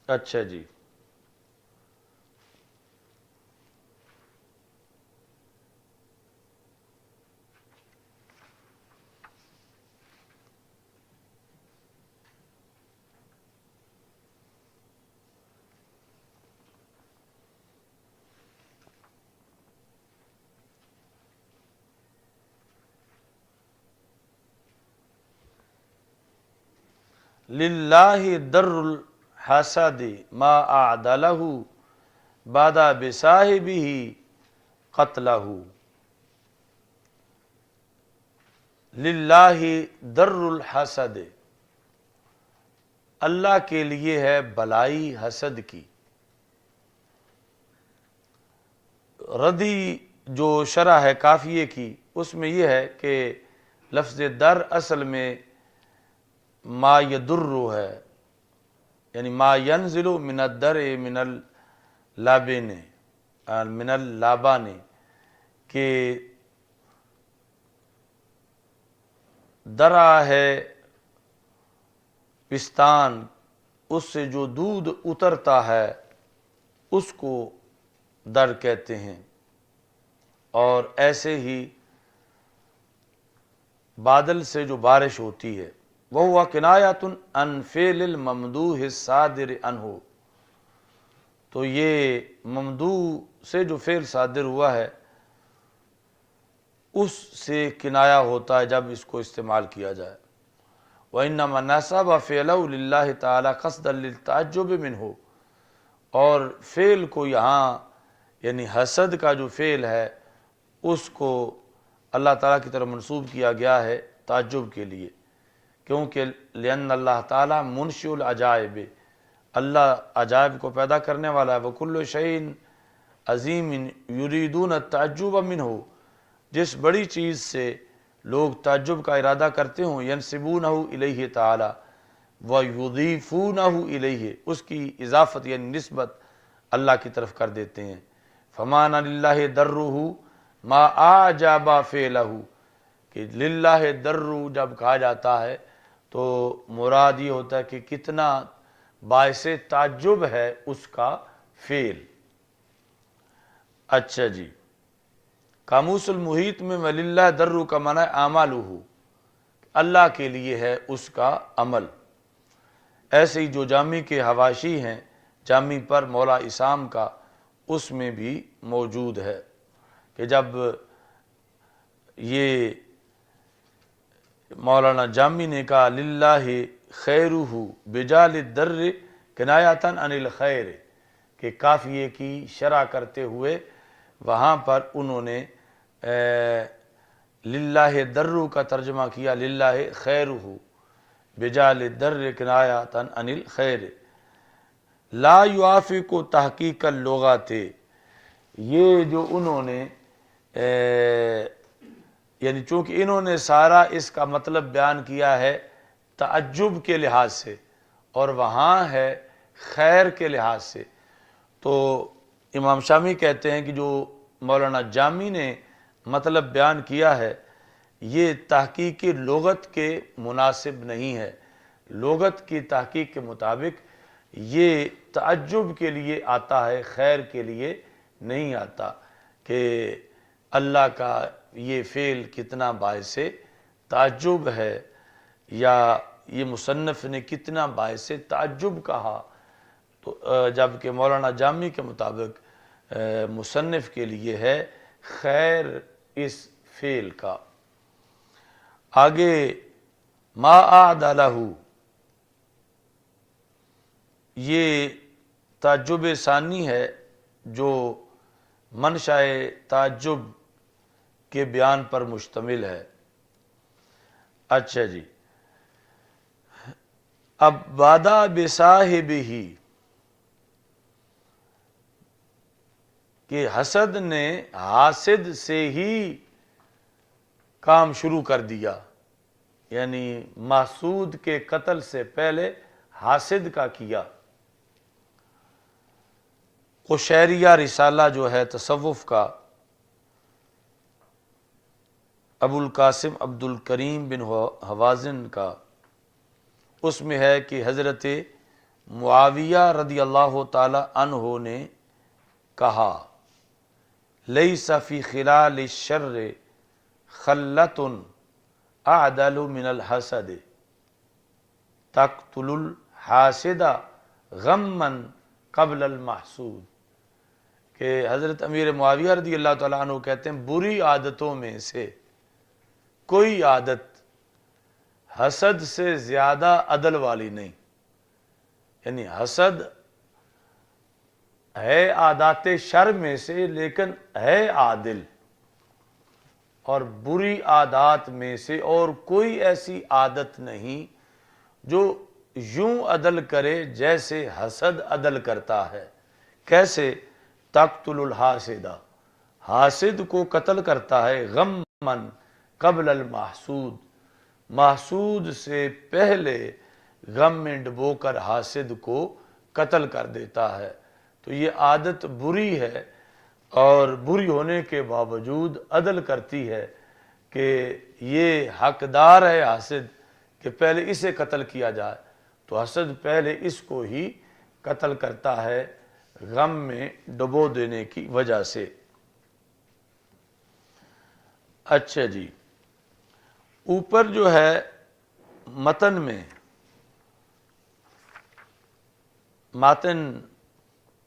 اچھا جی، للہ در الحسد ما اعدلہ بدا بصاحبہ قتلہ، للہ در الحسد، اللہ کے لیے ہے بلائی حسد کی۔ ردی جو شرح ہے کافیے کی، اس میں یہ ہے کہ لفظ در اصل میں ما یدر ہے، یعنی ما ینزل من الدر من اللابن، من اللابان، کہ درا ہے پستان، اس سے جو دودھ اترتا ہے اس کو در کہتے ہیں۔ اور ایسے ہی بادل سے جو بارش ہوتی ہے، وَهُوَ كِنَایَةٌ عَنْ فِعْلِ الْمَمْدُوحِ الصَّادِرِ عَنْهُ، تو یہ ممدوح سے جو فعل صادر ہوا ہے اس سے کنایا ہوتا ہے جب اس کو استعمال کیا جائے۔ وَإِنَّمَا نَسَبَ فِعْلَهُ لِلَّهِ تَعَالَى قَصْدًا لِلْتَعَجُّبِ مِنْهُ، اور فعل کو یہاں یعنی حسد کا جو فعل ہے اس کو اللہ تعالیٰ کی طرف منسوب کیا گیا ہے تعجب کے لیے، کیونکہ لأن اللہ تعالیٰ منشئ العجائب، اللہ عجائب کو پیدا کرنے والا ہے۔ وَكُلُّ شَيْءٍ عظیم یریدون التعجب منہ، جس بڑی چیز سے لوگ تعجب کا ارادہ کرتے ہوں، ینسبونہ الیہ تعالی ویضیفونہ الیہ، اس کی اضافت یعنی نسبت اللہ کی طرف کر دیتے ہیں۔ فمعنی للہ درہ ما اعجب فعلہ، کہ للہ در جب کہا جاتا ہے تو مراد یہ ہوتا ہے کہ کتنا باعث تعجب ہے اس کا فعل۔ اچھا جی، قاموس المحیط میں وَلِلَّهِ دَرُّ کا معنی اعمالہ، اللہ کے لیے ہے اس کا عمل۔ ایسے ہی جو جامی کے حواشی ہیں، جامی پر مولا اسام کا، اس میں بھی موجود ہے کہ جب یہ مولانا جامی نے کہا للہ خیرہ بجال الدر کنایۃً عن الخیر، کہ کافیے کی شرح کرتے ہوئے وہاں پر انہوں نے للہ در کا ترجمہ کیا للہ خیرہ بجال الدر کنایۃً عن الخیر۔ لا یوافق تحقیق اللغات، یہ جو انہوں نے یعنی چونکہ انہوں نے سارا اس کا مطلب بیان کیا ہے تعجب کے لحاظ سے اور وہاں ہے خیر کے لحاظ سے، تو امام شامی کہتے ہیں کہ جو مولانا جامی نے مطلب بیان کیا ہے یہ تحقیق لغت کے مناسب نہیں ہے۔ لغت کی تحقیق کے مطابق یہ تعجب کے لیے آتا ہے، خیر کے لیے نہیں آتا، کہ اللہ کا یہ فعل کتنا باعث تعجب ہے، یا یہ مصنف نے کتنا باعث تعجب کہا، تو جبکہ مولانا جامی کے مطابق مصنف کے لیے ہے خیر اس فعل کا۔ آگے ما اعد لہ، یہ تعجب ثانی ہے جو منشأ تعجب کے بیان پر مشتمل ہے۔ اچھا جی، اب وعدہ بصاحبہ، کہ حسد نے حاسد سے ہی کام شروع کر دیا، یعنی محسود کے قتل سے پہلے حاسد کا کیا۔ قشیریہ رسالہ جو ہے تصوف کا، ابو القاسم عبد الکریم بن حوازن کا، اس میں ہے کہ حضرت معاویہ رضی اللہ تعالی عنہ نے کہا لیس فی خلال الشر خلۃ اعدل من الحسد تقتل الحاسد غما قبل المحسود، کہ حضرت امیر معاویہ رضی اللہ تعالیٰ عنہ کہتے ہیں بری عادتوں میں سے کوئی عادت حسد سے زیادہ عدل والی نہیں، یعنی حسد ہے عادات شر میں سے لیکن ہے عادل، اور بری عادات میں سے اور کوئی ایسی عادت نہیں جو یوں عدل کرے جیسے حسد عدل کرتا ہے۔ کیسے؟ تقتل الحاسد، حاسد کو قتل کرتا ہے، غمًا قبل المحسود، محسود سے پہلے غم میں ڈبو کر حاسد کو قتل کر دیتا ہے۔ تو یہ عادت بری ہے، اور بری ہونے کے باوجود عدل کرتی ہے کہ یہ حقدار ہے حاسد کہ پہلے اسے قتل کیا جائے، تو حسد پہلے اس کو ہی قتل کرتا ہے غم میں ڈبو دینے کی وجہ سے۔ اچھا جی، اوپر جو ہے متن میں ماتن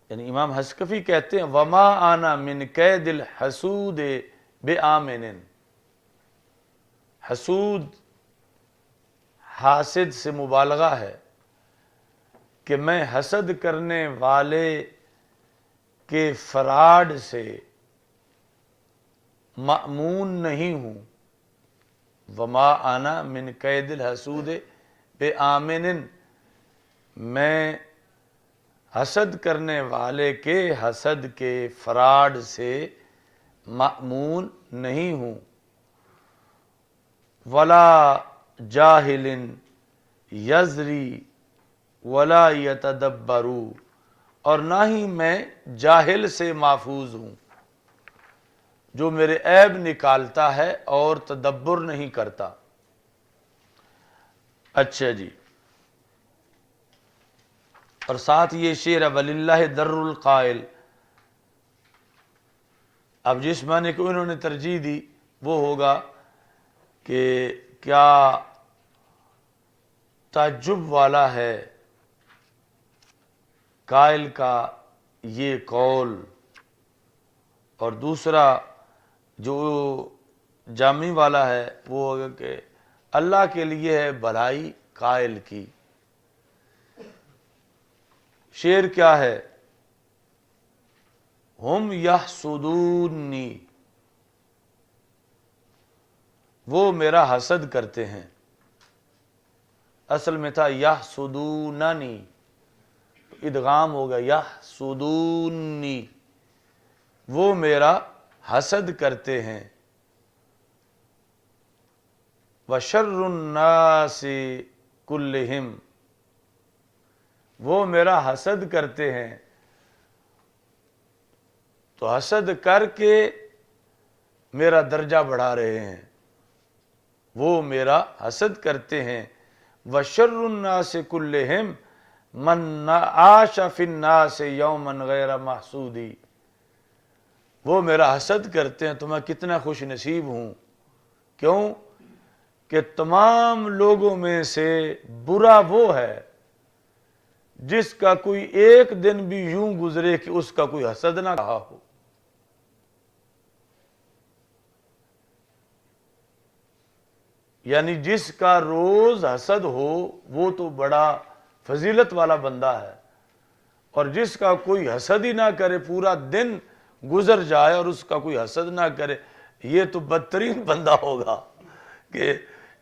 یعنی امام حسکفی کہتے ہیں وما آنا من قید الحسود بآمن، حسود حاسد سے مبالغہ ہے کہ میں حسد کرنے والے کے فراڈ سے مأمون نہیں ہوں۔ وما آنا من قید الحسود بآمن، میں حسد کرنے والے کے حسد کے فراڈ سے مأمون نہیں ہوں۔ ولا جاہل یزری ولا یتدبر، اور نہ ہی میں جاہل سے محفوظ ہوں جو میرے عیب نکالتا ہے اور تدبر نہیں کرتا۔ اچھا جی، اور ساتھ یہ شعر ہے وَلِلَّهِ دَرُّ الْقَائِلِ، اب جس معنی کو انہوں نے ترجیح دی وہ ہوگا کہ کیا تعجب والا ہے قائل کا یہ قول، اور دوسرا جو جامی والا ہے وہ ہوگا کہ اللہ کے لیے ہے بھلائی قائل کی۔ شعر کیا ہے؟ ہم یحسدونی، وہ میرا حسد کرتے ہیں، اصل میں تھا یحسدوننی، ادغام ہوگا یحسدونی، وہ میرا حسد کرتے ہیں۔ وَشَرُّ النَّاسِ كُلِّهِمْ، وہ میرا حسد کرتے ہیں، تو حسد کر کے میرا درجہ بڑھا رہے ہیں، وہ میرا حسد کرتے ہیں۔ وَشَرُّ النَّاسِ كُلِّهِمْ مَنْ عَاشَ فِي النَّاسِ يَوْمًا غَيْرَ مَحْسُودِ، وہ میرا حسد کرتے ہیں تو میں کتنا خوش نصیب ہوں۔ کیوں کہ تمام لوگوں میں سے برا وہ ہے جس کا کوئی ایک دن بھی یوں گزرے کہ اس کا کوئی حسد نہ رہا ہو۔ یعنی جس کا روز حسد ہو وہ تو بڑا فضیلت والا بندہ ہے، اور جس کا کوئی حسد ہی نہ کرے، پورا دن گزر جائے اور اس کا کوئی حسد نہ کرے، یہ تو بدترین بندہ ہوگا کہ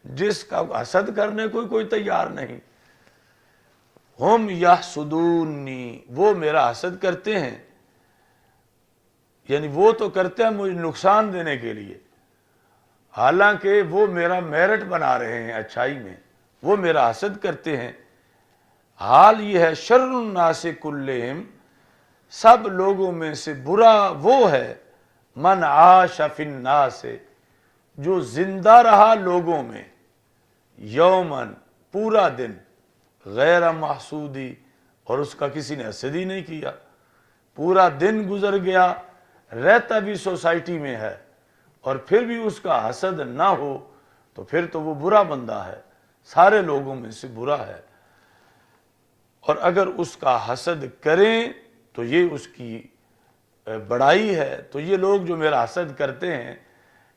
جس کا حسد کرنے کوئی تیار نہیں۔ ہم یحسدونی، وہ میرا حسد کرتے ہیں، یعنی وہ تو کرتے ہیں مجھے نقصان دینے کے لیے، حالانکہ وہ میرا میرٹ بنا رہے ہیں اچھائی میں، وہ میرا حسد کرتے ہیں۔ حال یہ ہے شر الناس کلہم، سب لوگوں میں سے برا وہ ہے من عاش فی الناس، جو زندہ رہا لوگوں میں، یومن پورا دن، غیر محسودی، اور اس کا کسی نے حسد ہی نہیں کیا، پورا دن گزر گیا، رہتا بھی سوسائٹی میں ہے اور پھر بھی اس کا حسد نہ ہو، تو پھر تو وہ برا بندہ ہے، سارے لوگوں میں سے برا ہے۔ اور اگر اس کا حسد کریں تو یہ اس کی بڑائی ہے۔ تو یہ لوگ جو میرا حسد کرتے ہیں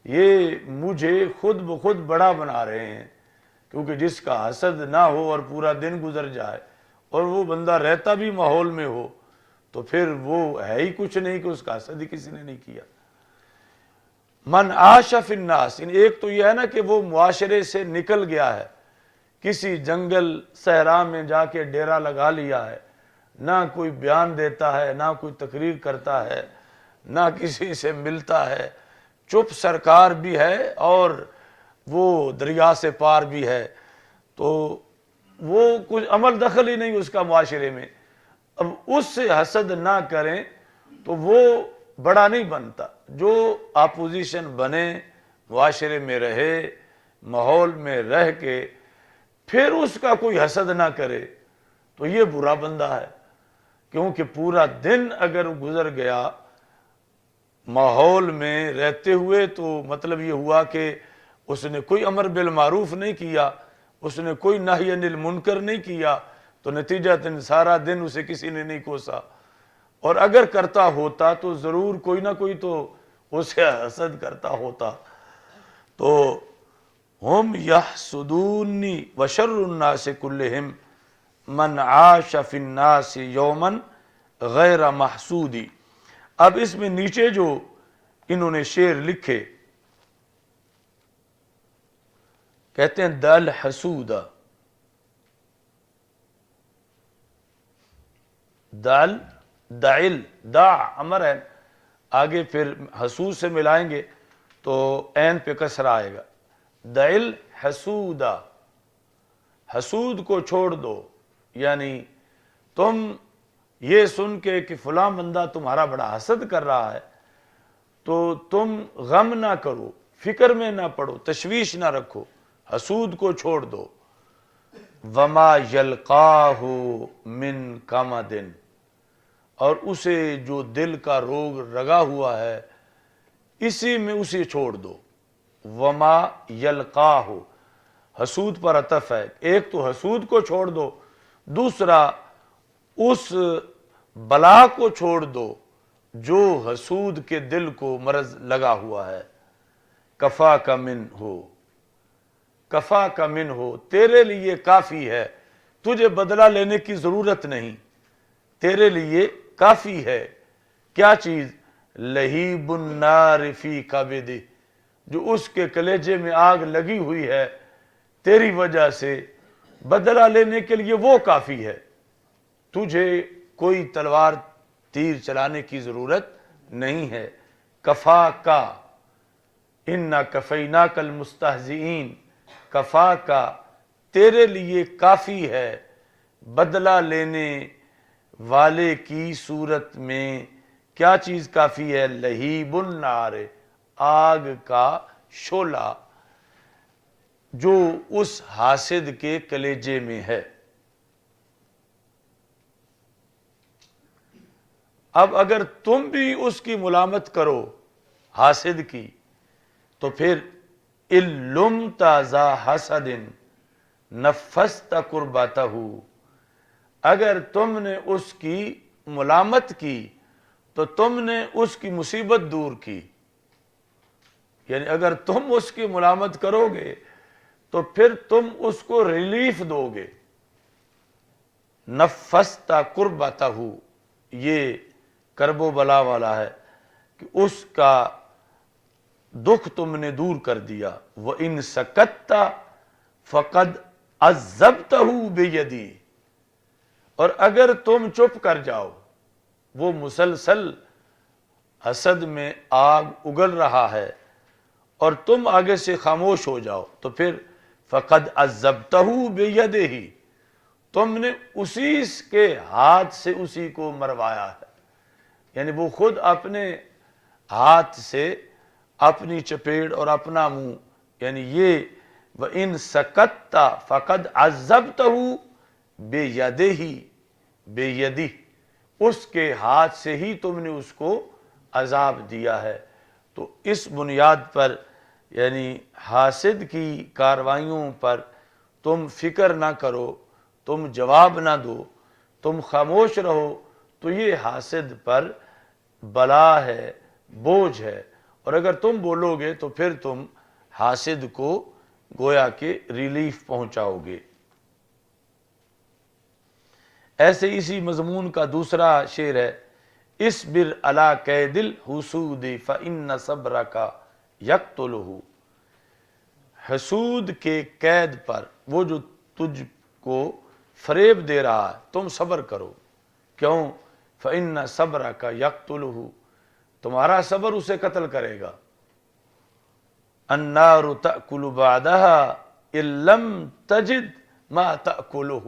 یہ مجھے خود بخود بڑا بنا رہے ہیں، کیونکہ جس کا حسد نہ ہو اور پورا دن گزر جائے اور وہ بندہ رہتا بھی ماحول میں ہو، تو پھر وہ ہے ہی کچھ نہیں کہ اس کا حسد ہی کسی نے نہیں کیا۔ من عاش فی الناس، ایک تو یہ ہے نا کہ وہ معاشرے سے نکل گیا ہے، کسی جنگل صحرا میں جا کے ڈیرا لگا لیا ہے، نہ کوئی بیان دیتا ہے، نہ کوئی تقریر کرتا ہے، نہ کسی سے ملتا ہے، چپ سرکار بھی ہے اور وہ دریا سے پار بھی ہے، تو وہ کچھ عمل دخل ہی نہیں اس کا معاشرے میں۔ اب اس سے حسد نہ کریں تو وہ بڑا نہیں بنتا، جو اپوزیشن بنے، معاشرے میں رہے، ماحول میں رہ کے پھر اس کا کوئی حسد نہ کرے تو یہ برا بندہ ہے، کیونکہ پورا دن اگر گزر گیا ماحول میں رہتے ہوئے تو مطلب یہ ہوا کہ اس نے کوئی امر بالمعروف نہیں کیا، اس نے کوئی نہی عن المنکر نہیں کیا، تو نتیجتاً سارا دن اسے کسی نے نہیں کوسا، اور اگر کرتا ہوتا تو ضرور کوئی نہ کوئی تو اسے حسد کرتا ہوتا۔ تو ہم یحسدونی وشر الناس کلہم من عاش فی الناس یوما غیر محسودی۔ اب اس میں نیچے جو انہوں نے شعر لکھے کہتے ہیں دل حسودہ، دل دعل، دا امر ہے، آگے پھر حسود سے ملائیں گے تو عین پہ کسر آئے گا، دعل حسودہ، حسود کو چھوڑ دو، یعنی تم یہ سن کے کہ فلاں بندہ تمہارا بڑا حسد کر رہا ہے تو تم غم نہ کرو، فکر میں نہ پڑو، تشویش نہ رکھو، حسود کو چھوڑ دو۔ وما یلقاہ من کمد، اور اسے جو دل کا روگ رگا ہوا ہے اسی میں اسے چھوڑ دو۔ وما یلقاہ، حسود پر عطف ہے، ایک تو حسود کو چھوڑ دو، دوسرا اس بلا کو چھوڑ دو جو حسود کے دل کو مرض لگا ہوا ہے۔ کفا کا من ہو، کفا کا من ہو، تیرے لیے کافی ہے، تجھے بدلہ لینے کی ضرورت نہیں، تیرے لیے کافی ہے۔ کیا چیز؟ لہیب النار فی کبد، جو اس کے کلیجے میں آگ لگی ہوئی ہے تیری وجہ سے، بدلہ لینے کے لیے وہ کافی ہے، تجھے کوئی تلوار تیر چلانے کی ضرورت نہیں ہے۔ کفا کا، انا کفیناک المستہزئین، کفا کا، تیرے لیے کافی ہے، بدلہ لینے والے کی صورت میں کیا چیز کافی ہے؟ لہیب النار، آگ کا شعلہ جو اس حاسد کے کلیجے میں ہے۔ اب اگر تم بھی اس کی ملامت کرو حاسد کی تو پھر علمت ذا حسد نفست قربتہ، اگر تم نے اس کی ملامت کی تو تم نے اس کی مصیبت دور کی، یعنی اگر تم اس کی ملامت کرو گے تو پھر تم اس کو ریلیف دو گے. نفست کربتہ، یہ کرب و بلا والا ہے کہ اس کا دکھ تم نے دور کر دیا. وَإِن سَكَتَّ فَقَدْ عَذَّبْتَهُ بِيَدِي، اور اگر تم چپ کر جاؤ، وہ مسلسل حسد میں آگ اگل رہا ہے اور تم آگے سے خاموش ہو جاؤ، تو پھر فَقَدْ عَذَّبْتَهُ بِيَدِهِ، تم نے اسی کے ہاتھ سے اسی کو مروایا ہے. یعنی وہ خود اپنے ہاتھ سے اپنی چپیڑ اور اپنا منہ، یعنی یہ وَإِن سَكَتَّ فَقَدْ عَذَّبْتَهُ بِيَدِهِ، اس کے ہاتھ سے ہی تم نے اس کو عذاب دیا ہے. تو اس بنیاد پر یعنی حاسد کی کاروائیوں پر تم فکر نہ کرو، تم جواب نہ دو، تم خاموش رہو، تو یہ حاسد پر بلا ہے، بوجھ ہے. اور اگر تم بولو گے تو پھر تم حاسد کو گویا کہ ریلیف پہنچاؤ گے. ایسے اسی مضمون کا دوسرا شعر ہے، اصبر علی کید الحسود فإن صبرک یقتلہ. حسود کے قید پر، وہ جو تجھ کو فریب دے رہا ہے، تم صبر کرو. کیوں؟ فإن صبرک یقتلہ، تمہارا صبر اسے قتل کرے گا. النار تأکل بعدها ان لم تجد ما تأکلہ،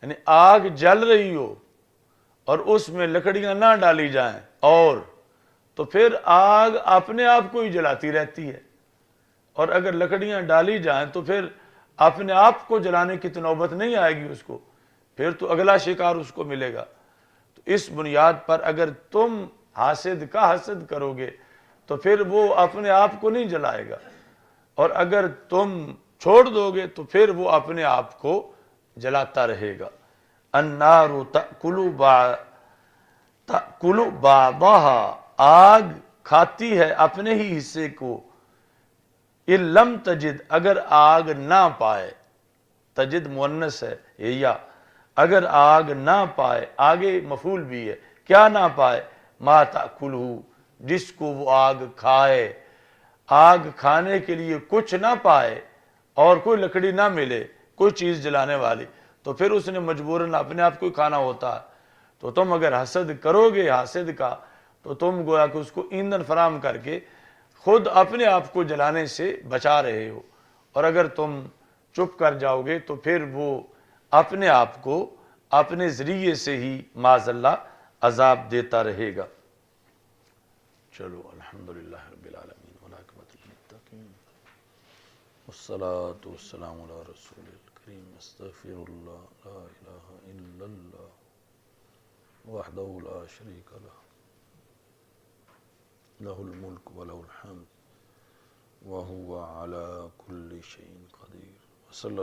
یعنی آگ جل رہی ہو اور اس میں لکڑیاں نہ ڈالی جائیں اور تو پھر آگ اپنے آپ کو ہی جلاتی رہتی ہے، اور اگر لکڑیاں ڈالی جائیں تو پھر اپنے آپ کو جلانے کی تو نوبت نہیں آئے گی اس کو، پھر تو اگلا شکار اس کو ملے گا. تو اس بنیاد پر اگر تم حاسد کا حسد کرو گے تو پھر وہ اپنے آپ کو نہیں جلائے گا، اور اگر تم چھوڑ دو گے تو پھر وہ اپنے آپ کو جلاتا رہے گا. النار تأکل بعضها، آگ کھاتی ہے اپنے ہی حصے کو. ان لم تجد، اگر آگ نہ پائے، تجد مؤنث ہے یا اگر آگ نہ پائے، آگے مفعول بھی ہے، کیا نہ پائے؟ ما تأکلہ، جس کو وہ آگ کھائے. آگ کھانے کے لیے کچھ نہ پائے اور کوئی لکڑی نہ ملے، کوئی چیز جلانے والی، تو پھر اس نے مجبوراً اپنے آپ کو ہی کھانا ہوتا ہے. تو تم اگر حسد کرو گے حاسد کا تو تم گویا کہ اس کو ایندھن فراہم کر کے خود اپنے آپ کو جلانے سے بچا رہے ہو. اور اگر تم چپ کر جاؤ گے تو پھر وہ اپنے آپ کو اپنے ذریعے سے ہی معاذ اللہ عذاب دیتا رہے گا. چلو الحمدللہ رب العالمین والعاقبۃ للمتقین والصلاة والسلام علی رسول الکریم. استغفر اللہ لا الہ الا اللہ وحدہ لا شریک لہ لہ الملک ولہ الحمد وہو علی کل شیء قدیر. وصلی اللہ